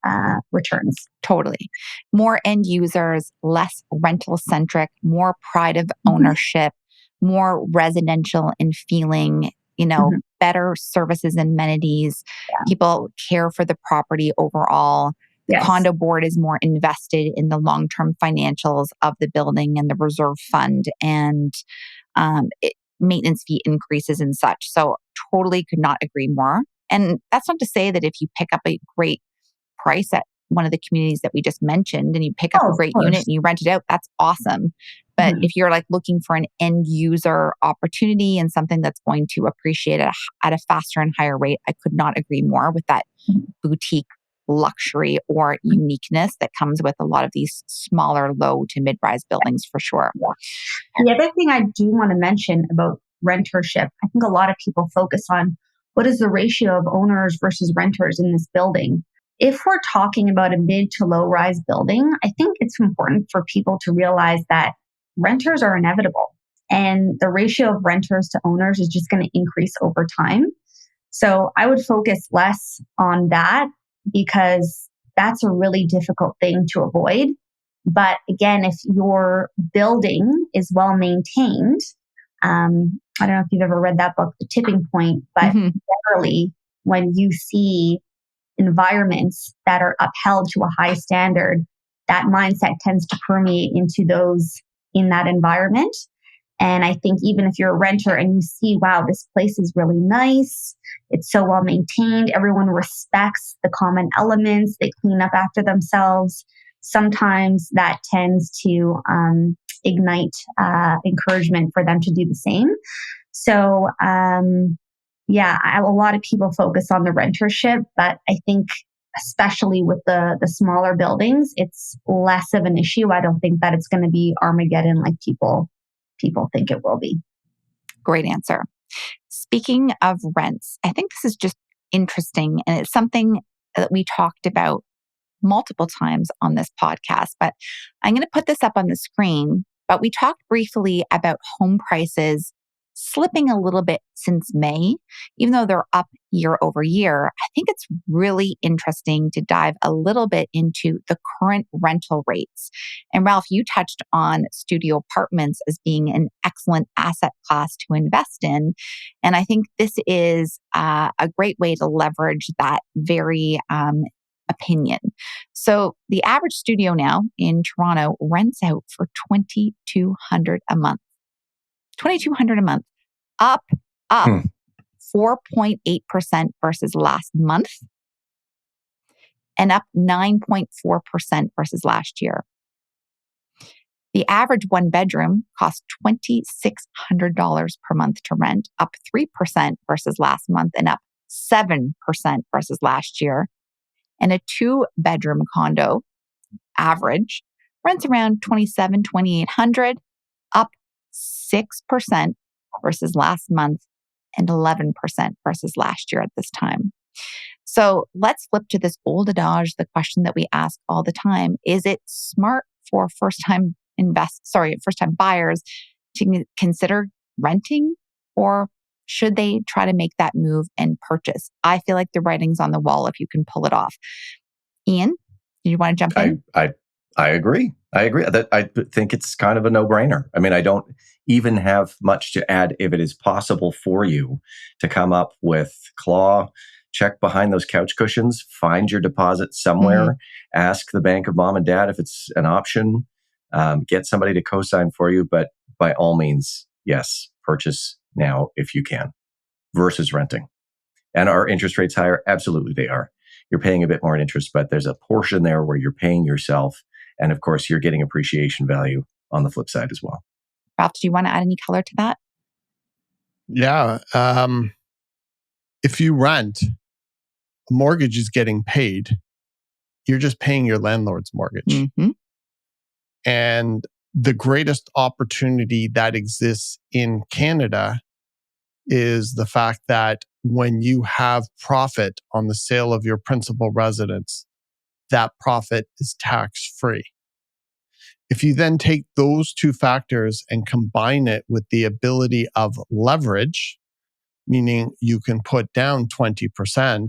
returns. Totally. More end users, less rental centric, more pride of ownership, more residential in feeling, better services and amenities. Yeah. People care for the property overall. The condo board is more invested in the long-term financials of the building and the reserve fund, and maintenance fee increases and such. So totally could not agree more. And that's not to say that if you pick up a great price at one of the communities that we just mentioned and you pick up a great unit and you rent it out, that's awesome. But if you're like looking for an end user opportunity and something that's going to appreciate at a faster and higher rate, I could not agree more with that boutique luxury or uniqueness that comes with a lot of these smaller, low to mid-rise buildings for sure. Yeah. The other thing I do want to mention about rentership, I think a lot of people focus on what is the ratio of owners versus renters in this building. If we're talking about a mid to low rise building, I think it's important for people to realize that renters are inevitable, and the ratio of renters to owners is just going to increase over time. So I would focus less on that because that's a really difficult thing to avoid. But again, if your building is well maintained, I don't know if you've ever read that book, The Tipping Point, but generally when you see environments that are upheld to a high standard, that mindset tends to permeate into those in that environment. And I think even if you're a renter and you see, wow, this place is really nice, it's so well maintained, everyone respects the common elements, they clean up after themselves, sometimes that tends to ignite encouragement for them to do the same. So, a lot of people focus on the rentership, but I think especially with the smaller buildings, it's less of an issue. I don't think that it's going to be Armageddon like people think it will be. Great answer. Speaking of rents, I think this is just interesting, and it's something that we talked about multiple times on this podcast, but I'm going to put this up on the screen. But we talked briefly about home prices slipping a little bit since May, even though they're up year over year. I think it's really interesting to dive a little bit into the current rental rates. And Ralph, you touched on studio apartments as being an excellent asset class to invest in. And I think this is a great way to leverage that very opinion. So the average studio now in Toronto rents out for $2,200 a month. $2,200 a month, up 4.8% versus last month, and up 9.4% versus last year. The average one bedroom costs $2,600 per month to rent, up 3% versus last month, and up 7% versus last year. And a two-bedroom condo average rents around $2,800, up 6% versus last month and 11% versus last year at this time. So let's flip to this old adage, the question that we ask all the time. Is it smart for first-time buyers to consider renting, or should they try to make that move and purchase? I feel like the writing's on the wall if you can pull it off. Ian, do you want to jump in? I agree. I think it's kind of a no-brainer. I mean, I don't even have much to add. If it is possible for you to come up with check behind those couch cushions, find your deposit somewhere, ask the bank of mom and dad if it's an option, get somebody to co-sign for you. But by all means, yes, purchase now if you can versus renting. And are interest rates higher? Absolutely, they are. You're paying a bit more in interest, but there's a portion there where you're paying yourself. And of course, you're getting appreciation value on the flip side as well. Ralph, do you want to add any color to that? Yeah. If you rent, a mortgage is getting paid. You're just paying your landlord's mortgage. Mm-hmm. And the greatest opportunity that exists in Canada is the fact that when you have profit on the sale of your principal residence, that profit is tax-free. If you then take those two factors and combine it with the ability of leverage, meaning you can put down 20%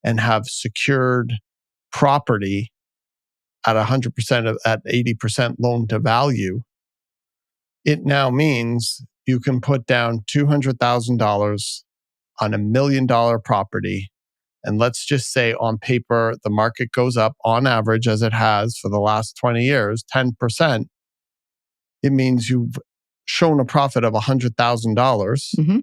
and have secured property at 100% at 80% loan to value, it now means you can put down $200,000 on $1 million property. And let's just say on paper, the market goes up on average, as it has for the last 20 years, 10%. It means you've shown a profit of $100,000. Mm-hmm.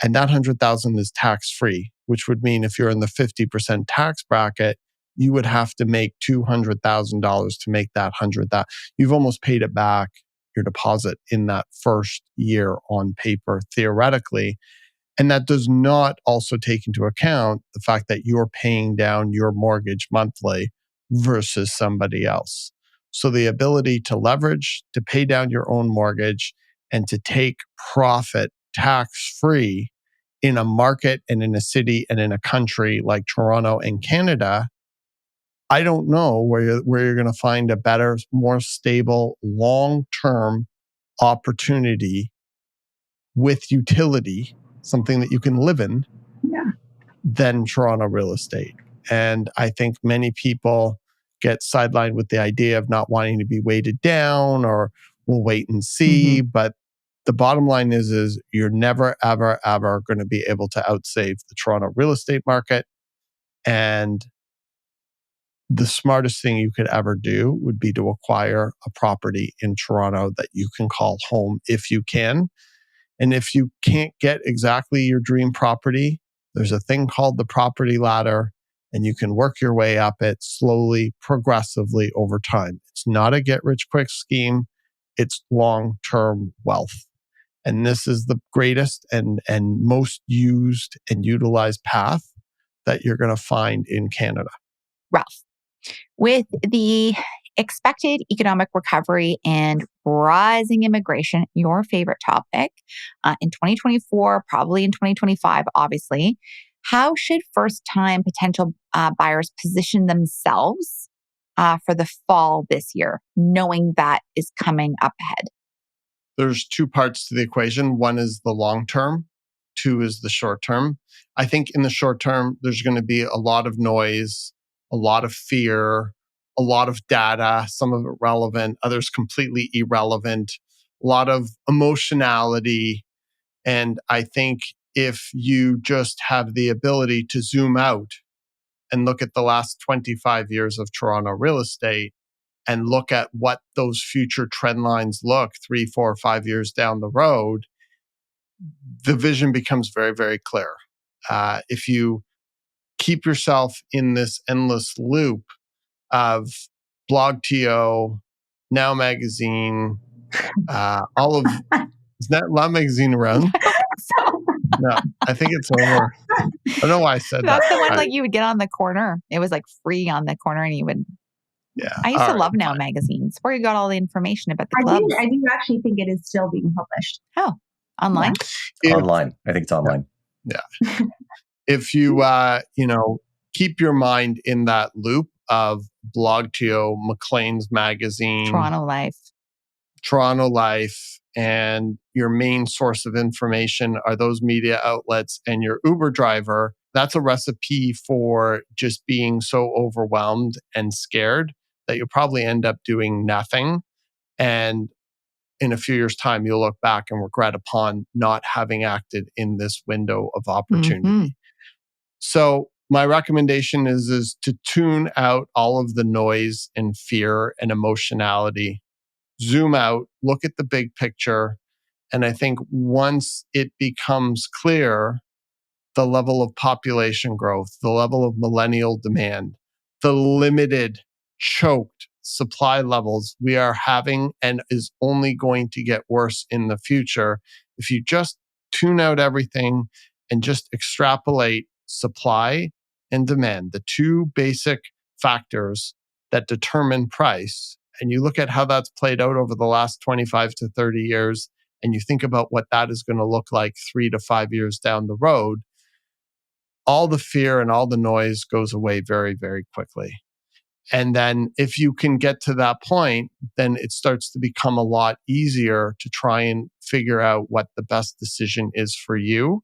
And that $100,000 is tax-free, which would mean if you're in the 50% tax bracket, you would have to make $200,000 to make that $100,000. You've almost paid it back, your deposit, in that first year on paper, theoretically. And that does not also take into account the fact that you're paying down your mortgage monthly versus somebody else. So the ability to leverage, to pay down your own mortgage, and to take profit tax-free in a market and in a city and in a country like Toronto and Canada, I don't know where you're going to find a better, more stable, long-term opportunity with utility, something that you can live in, than Toronto real estate. And I think many people get sidelined with the idea of not wanting to be weighted down, or we'll wait and see. Mm-hmm. But the bottom line is you're never, ever, ever going to be able to outsave the Toronto real estate market. And the smartest thing you could ever do would be to acquire a property in Toronto that you can call home if you can. And if you can't get exactly your dream property, there's a thing called the property ladder. and you can work your way up it slowly, progressively over time. It's not a get rich quick scheme. It's long-term wealth. And this is the greatest and most used and utilized path that you're going to find in Canada. Ralph, with the expected economic recovery and rising immigration, your favorite topic, in 2024, probably in 2025, obviously, how should first-time potential buyers position themselves for the fall this year, knowing that is coming up ahead? There's two parts to the equation. One is the long term, two is the short term. I think in the short term, there's going to be a lot of noise, a lot of fear, a lot of data, some of it relevant, others completely irrelevant, a lot of emotionality. And I think if you just have the ability to zoom out and look at the last 25 years of Toronto real estate, and look at what those future trend lines look 3, 4, 5 years down the road, the vision becomes very, very clear. If you keep yourself in this endless loop of blog.to, Now Magazine, all of, is that Now Magazine around? No, I think it's over. I don't know why I said that. That's the one like you would get on the corner. It was like free on the corner and you would. Yeah. I used to love Now magazines where you got all the information about the clubs. I do actually think it is still being published. Oh, online? Online. I think it's online. Yeah. If you, keep your mind in that loop of blog.to, Maclean's Magazine, Toronto Life, and your main source of information are those media outlets and your Uber driver, that's a recipe for just being so overwhelmed and scared that you'll probably end up doing nothing. And in a few years' time, you'll look back and regret upon not having acted in this window of opportunity. Mm-hmm. So my recommendation is to tune out all of the noise and fear and emotionality, zoom out, look at the big picture. And I think once it becomes clear the level of population growth, the level of millennial demand, the limited, choked supply levels we are having and is only going to get worse in the future. If you just tune out everything and just extrapolate supply and demand, the two basic factors that determine price, and you look at how that's played out over the last 25 to 30 years, and you think about what that is going to look like 3 to 5 years down the road, all the fear and all the noise goes away very, very quickly. And then if you can get to that point, then it starts to become a lot easier to try and figure out what the best decision is for you.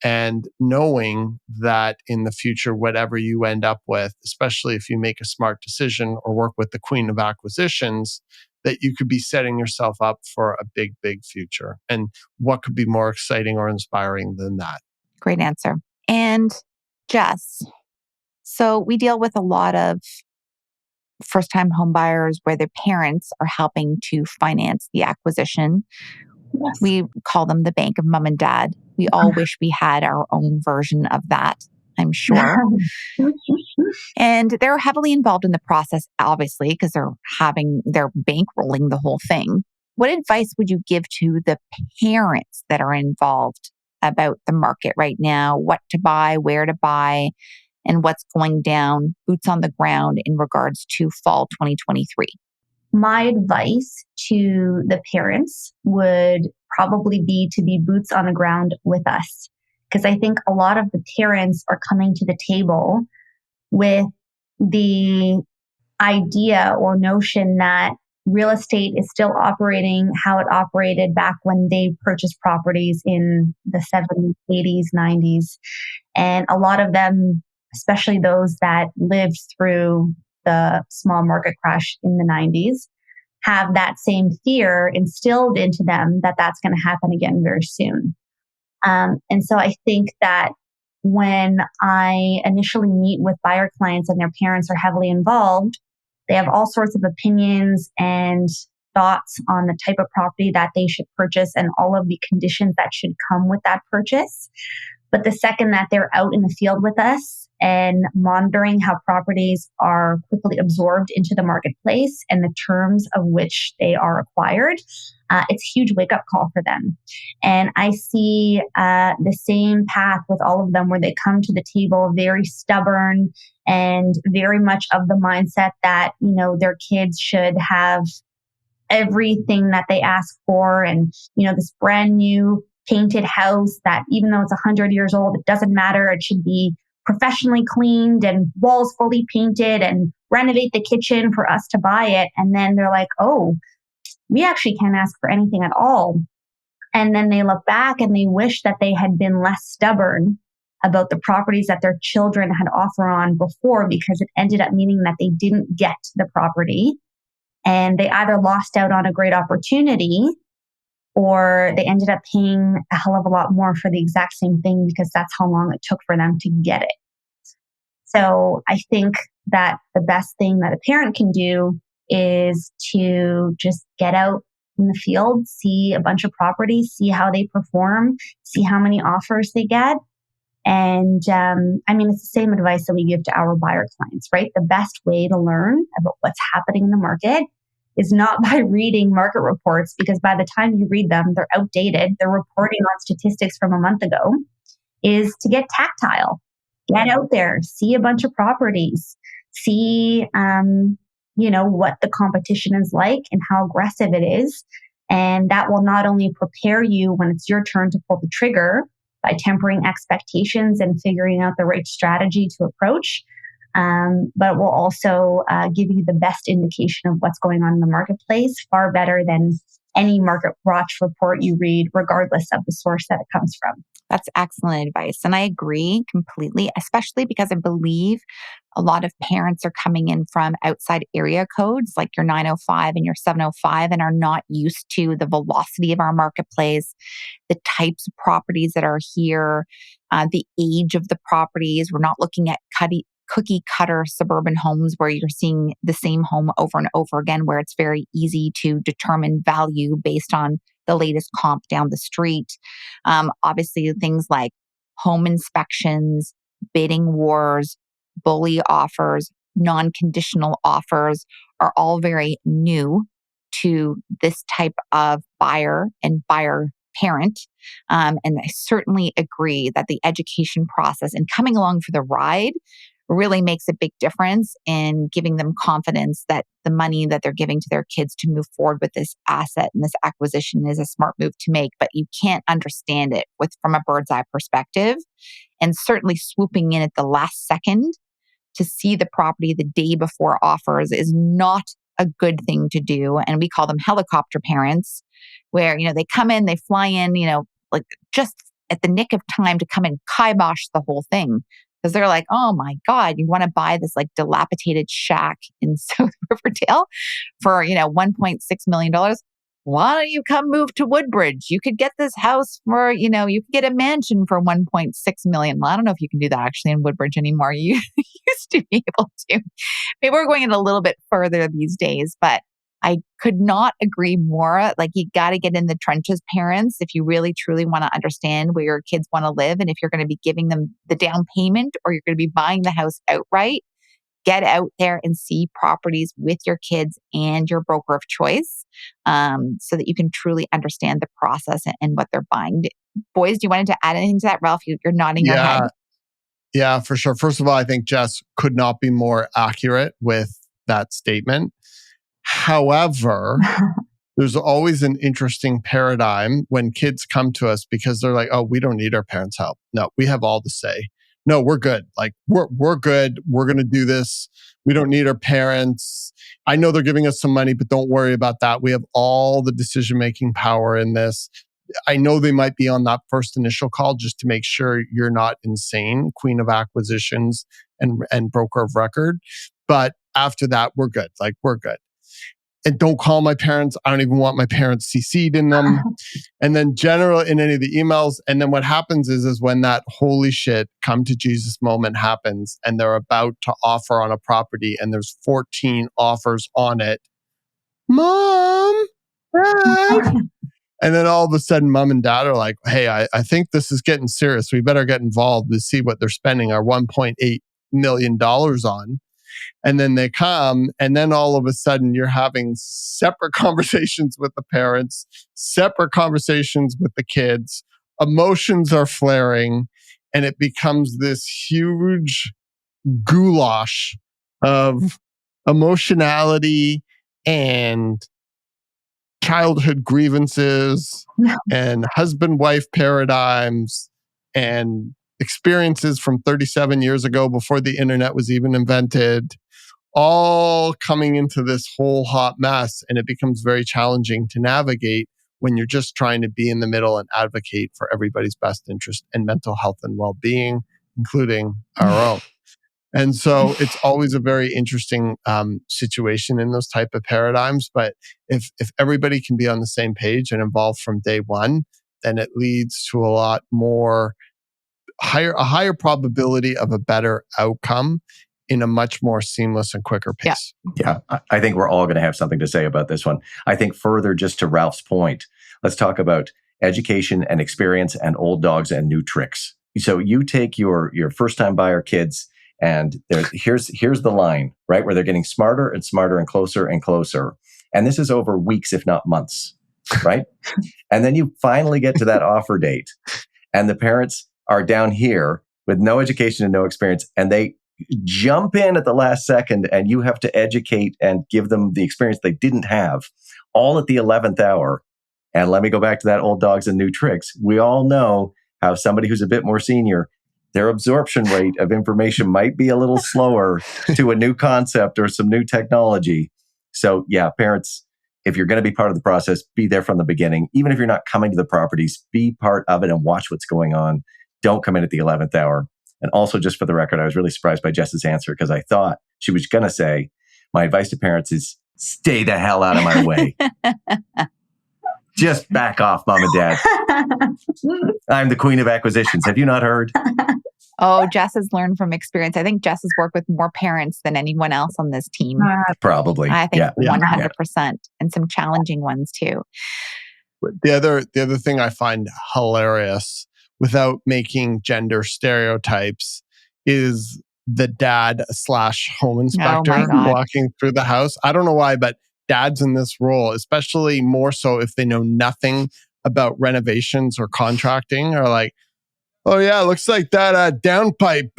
And knowing that in the future, whatever you end up with, especially if you make a smart decision or work with the queen of acquisitions, that you could be setting yourself up for a big, big future. And what could be more exciting or inspiring than that? Great answer. And Jess, so we deal with a lot of first-time home buyers where their parents are helping to finance the acquisition. Yes. We call them the bank of mom and dad. We all wish we had our own version of that, I'm sure. And they're heavily involved in the process, obviously, because they're bankrolling the whole thing. What advice would you give to the parents that are involved about the market right now, what to buy, where to buy, and what's going down, boots on the ground in regards to fall 2023? My advice to the parents would probably be to be boots on the ground with us. Because I think a lot of the parents are coming to the table with the idea or notion that real estate is still operating how it operated back when they purchased properties in the 70s, 80s, 90s. And a lot of them, especially those that lived through the small market crash in the 90s, have that same fear instilled into them that that's going to happen again very soon. And so I think that when I initially meet with buyer clients and their parents are heavily involved, they have all sorts of opinions and thoughts on the type of property that they should purchase and all of the conditions that should come with that purchase. But the second that they're out in the field with us and monitoring how properties are quickly absorbed into the marketplace and the terms of which they are acquired, it's a huge wake up call for them. And I see the same path with all of them where they come to the table very stubborn and very much of the mindset that, their kids should have everything that they ask for. And, this brand new painted house that even though it's 100 years old, it doesn't matter. It should be professionally cleaned and walls fully painted and renovate the kitchen for us to buy it. And then they're like, oh, we actually can't ask for anything at all. And then they look back and they wish that they had been less stubborn about the properties that their children had offer on before, because it ended up meaning that they didn't get the property and they either lost out on a great opportunity or they ended up paying a hell of a lot more for the exact same thing because that's how long it took for them to get it. So I think that the best thing that a parent can do is to just get out in the field, see a bunch of properties, see how they perform, see how many offers they get. And it's the same advice that we give to our buyer clients, right? The best way to learn about what's happening in the market is not by reading market reports, because by the time you read them, they're outdated. They're reporting on statistics from a month ago, is to get tactile. Get out there, see a bunch of properties, see, what the competition is like and how aggressive it is. And that will not only prepare you when it's your turn to pull the trigger by tempering expectations and figuring out the right strategy to approach, but it will also give you the best indication of what's going on in the marketplace, far better than any market watch report you read, regardless of the source that it comes from. That's excellent advice. And I agree completely, especially because I believe a lot of parents are coming in from outside area codes like your 905 and your 705 and are not used to the velocity of our marketplace, the types of properties that are here, the age of the properties. We're not looking at cookie cutter suburban homes where you're seeing the same home over and over again, where it's very easy to determine value based on the latest comp down the street. Obviously, things like home inspections, bidding wars, bully offers, non-conditional offers are all very new to this type of buyer and buyer parent. And I certainly agree that the education process and coming along for the ride really makes a big difference in giving them confidence that the money that they're giving to their kids to move forward with this asset and this acquisition is a smart move to make. But you can't understand it from a bird's eye perspective. And certainly swooping in at the last second to see the property the day before offers is not a good thing to do. And we call them helicopter parents, where, they come in, they fly in, like just at the nick of time to come and kibosh the whole thing. Because they're like, oh my God, you want to buy this like dilapidated shack in South Riverdale for, $1.6 million. Why don't you come move to Woodbridge? You could get this house for, you could get a mansion for $1.6 million. Well, I don't know if you can do that actually in Woodbridge anymore. You used to be able to. Maybe we're going in a little bit further these days, but I could not agree more. Like, you got to get in the trenches, parents, if you really truly want to understand where your kids want to live. And if you're going to be giving them the down payment or you're going to be buying the house outright, get out there and see properties with your kids and your broker of choice, so that you can truly understand the process and what they're buying. Boys, do you want to add anything to that? Ralph, you're nodding your head. Yeah, for sure. First of all, I think Jess could not be more accurate with that statement. However, there's always an interesting paradigm when kids come to us because they're like, oh, we don't need our parents' help. No, we have all the say. No, we're good. Like, we're good. We're going to do this. We don't need our parents. I know they're giving us some money, but don't worry about that. We have all the decision-making power in this. I know they might be on that first initial call just to make sure you're not insane, queen of acquisitions and broker of record. But after that, we're good. Like, we're good. And don't call my parents. I don't even want my parents CC'd in them. And then in any of the emails. And then what happens is when that holy shit come to Jesus moment happens and they're about to offer on a property and there's 14 offers on it. Mom, Dad. And then all of a sudden, mom and dad are like, hey, I think this is getting serious. We better get involved to see what they're spending our $1.8 million on. And then they come, and then all of a sudden you're having separate conversations with the parents, separate conversations with the kids. Emotions are flaring, and it becomes this huge goulash of emotionality and childhood grievances and husband-wife paradigms and experiences from 37 years ago before the internet was even invented, all coming into this whole hot mess. And it becomes very challenging to navigate when you're just trying to be in the middle and advocate for everybody's best interest and mental health and well-being, including our own. And so it's always a very interesting situation in those type of paradigms. But if everybody can be on the same page and involved from day one, then it leads to a lot more a higher probability of a better outcome in a much more seamless and quicker pace. Yeah, I think we're all going to have something to say about this one. I think further, just to Ralph's point, let's talk about education and experience and old dogs and new tricks. So you take your first-time buyer kids, and here's the line, right, where they're getting smarter and smarter and closer and closer. And this is over weeks, if not months, right? And then you finally get to that offer date, and the parents are down here with no education and no experience, and they jump in at the last second, and you have to educate and give them the experience they didn't have, all at the 11th hour. And let me go back to that old dogs and new tricks. We all know how somebody who's a bit more senior, their absorption rate of information might be a little slower to a new concept or some new technology. So yeah, parents, if you're going to be part of the process, be there from the beginning. Even if you're not coming to the properties, be part of it and watch what's going on. Don't come in at the 11th hour. And also, just for the record, I was really surprised by Jess's answer, because I thought she was going to say, my advice to parents is stay the hell out of my way. Just back off, mom and dad. I'm the queen of acquisitions. Have you not heard? Oh, Jess has learned from experience. I think Jess has worked with more parents than anyone else on this team. Probably. I think Yeah. 100%, and some challenging ones too. The other thing I find hilarious, without making gender stereotypes, is the dad / home inspector walking through the house. I don't know why, but dads in this role, especially more so if they know nothing about renovations or contracting, are like, oh yeah, looks like that downpipe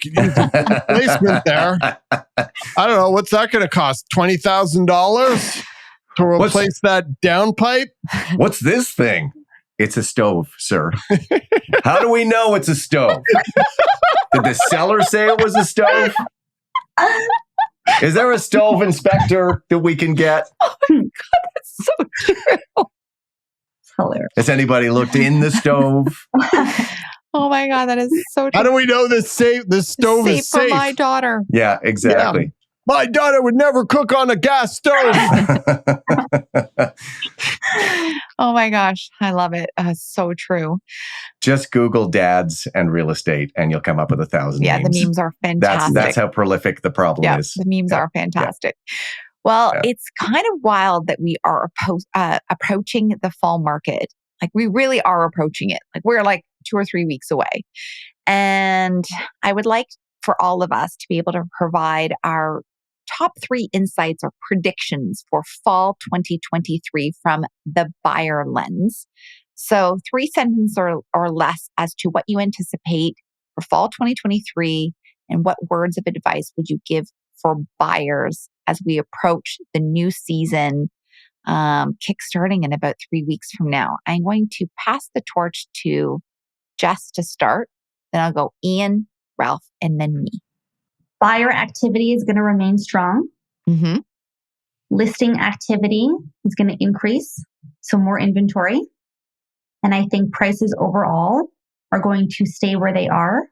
replacement there. I don't know, what's that going to cost? $20,000 to replace that downpipe? What's this thing? It's a stove, sir. How do we know it's a stove? Did the seller say it was a stove? Is there a stove inspector that we can get? Oh my God, that's so true. It's hilarious. Has anybody looked in the stove? Oh my God, that is so true. How do we know this stove is safe for my daughter? Yeah, exactly. Yeah. My daughter would never cook on a gas stove. Oh my gosh, I love it. So true. Just Google dads and real estate, and you'll come up with 1,000 Yeah, names. the memes are fantastic. That's how prolific the problem is. The memes are fantastic. Well, it's kind of wild that we are approaching the fall market. Like, we really are approaching it. Like, we're like 2 or 3 weeks away. And I would like for all of us to be able to provide our top 3 insights or predictions for fall 2023 from the buyer lens. So 3 sentences or less as to what you anticipate for fall 2023, and what words of advice would you give for buyers as we approach the new season, kickstarting in about 3 weeks from now. I'm going to pass the torch to Jess to start. Then I'll go Ian, Ralph, and then me. Buyer activity is going to remain strong. Mm-hmm. Listing activity is going to increase, so more inventory. And I think prices overall are going to stay where they are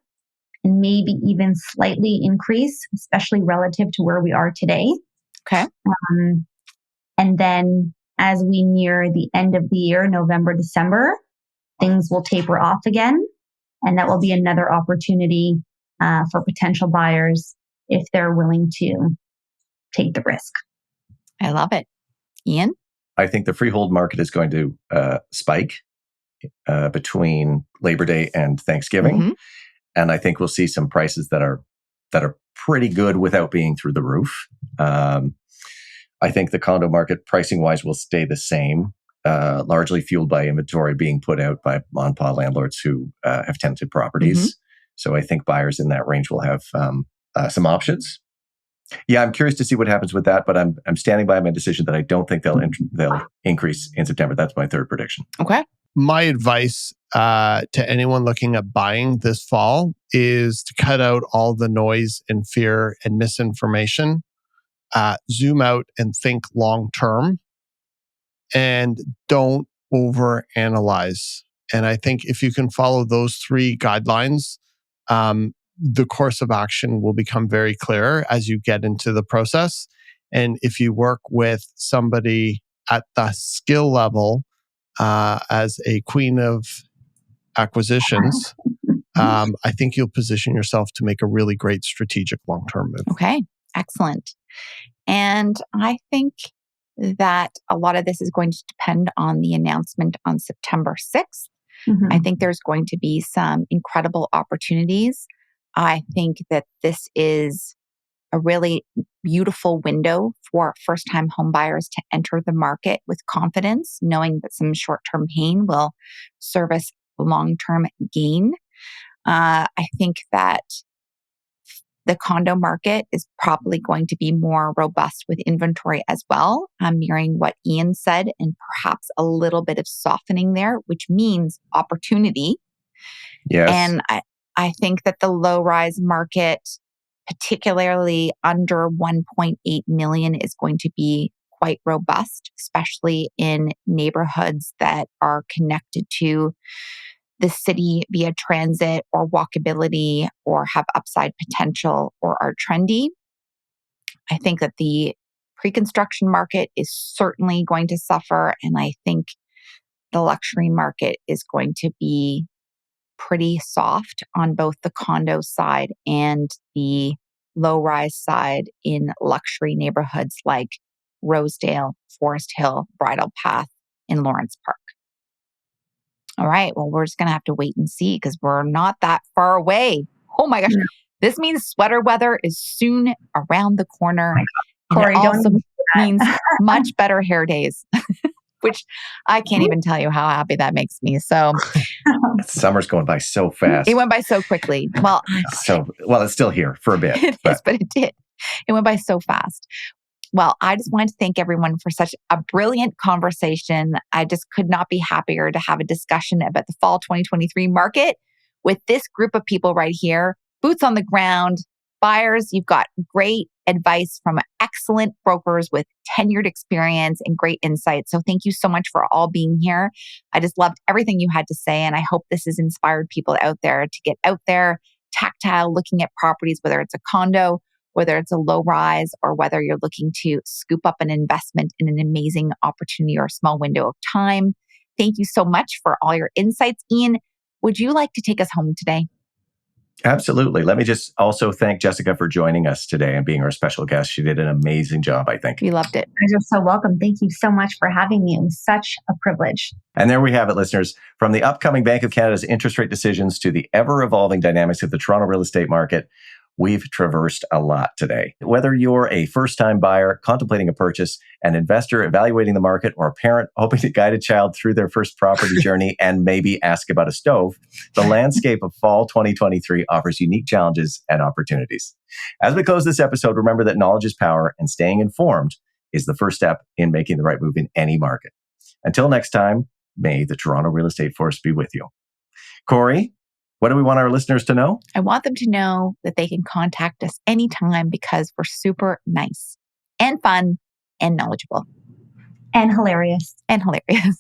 and maybe even slightly increase, especially relative to where we are today. Okay. And then as we near the end of the year, November, December, things will taper off again. And that will be another opportunity for potential buyers if they're willing to take the risk. I love it. Ian? I think the freehold market is going to spike between Labor Day and Thanksgiving. Mm-hmm. And I think we'll see some prices that are that are pretty good without being through the roof. I think the condo market pricing wise will stay the same, largely fueled by inventory being put out by mom-and-pop landlords who have tenanted properties. So I think buyers in that range will have some options. Yeah, I'm curious to see what happens with that, but I'm standing by my decision that I don't think they'll increase in September. That's my third prediction. Okay. My advice to anyone looking at buying this fall is to cut out all the noise and fear and misinformation. Zoom out and think long term, and don't overanalyze. And I think if you can follow those 3 guidelines, the course of action will become very clear as you get into the process. And if you work with somebody at the skill level as a queen of acquisitions, I think you'll position yourself to make a really great strategic long-term move. Okay, excellent. And I think that a lot of this is going to depend on the announcement on September 6th. I think there's going to be some incredible opportunities. I think that this is a really beautiful window for first-time home buyers to enter the market with confidence, knowing that some short-term pain will service long-term gain. I think that the condo market is probably going to be more robust with inventory as well, mirroring what Ian said, and perhaps a little bit of softening there, which means opportunity. Yes. And I think that the low-rise market, particularly under 1.8 million, is going to be quite robust, especially in neighborhoods that are connected to the city via transit or walkability or have upside potential or are trendy. I think that the pre-construction market is certainly going to suffer. And I think the luxury market is going to be pretty soft on both the condo side and the low-rise side in luxury neighborhoods like Rosedale, Forest Hill, Bridle Path, and Lawrence Park. All right. Well, we're just going to have to wait and see because we're not that far away. Oh my gosh. This means sweater weather is soon around the corner. And Corey, it also means much better hair days, which I can't even tell you how happy that makes me. So Summer's going by so fast. It went by so quickly. Well, it's still here for a bit. It is, but it did. It went by so fast. Well, I just wanted to thank everyone for such a brilliant conversation. I just could not be happier to have a discussion about the fall 2023 market with this group of people right here. Boots on the ground, buyers, you've got great advice from excellent brokers with tenured experience and great insights. So thank you so much for all being here. I just loved everything you had to say. And I hope this has inspired people out there to get out there, tactile, looking at properties, whether it's a condo, whether it's a low rise, or whether you're looking to scoop up an investment in an amazing opportunity or a small window of time. Thank you so much for all your insights. Ian, would you like to take us home today? Absolutely. Let me just also thank Jessica for joining us today and being our special guest. She did an amazing job, I think. We loved it. You're so welcome. Thank you so much for having me. It was such a privilege. And there we have it, listeners. From the upcoming Bank of Canada's interest rate decisions to the ever-evolving dynamics of the Toronto real estate market, we've traversed a lot today. Whether you're a first-time buyer contemplating a purchase, an investor evaluating the market, or a parent hoping to guide a child through their first property journey and maybe ask about a stove, the landscape of fall 2023 offers unique challenges and opportunities. As we close this episode, remember that knowledge is power and staying informed is the first step in making the right move in any market. Until next time, may the Toronto real estate force be with you. Corey, what do we want our listeners to know? I want them to know that they can contact us anytime because we're super nice and fun and knowledgeable. And hilarious. And hilarious.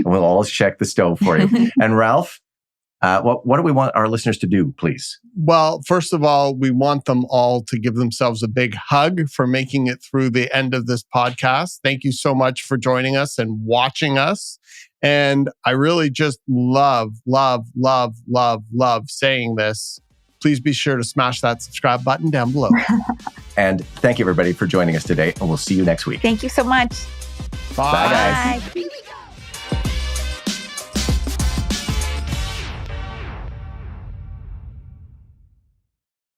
We'll always check the stove for you. And Ralph, what do we want our listeners to do, please? Well, first of all, we want them all to give themselves a big hug for making it through the end of this podcast. Thank you so much for joining us and watching us. And I really just love saying this. Please be sure to smash that subscribe button down below. And thank you, everybody, for joining us today. And we'll see you next week. Thank you so much. Bye. Bye, guys. Bye.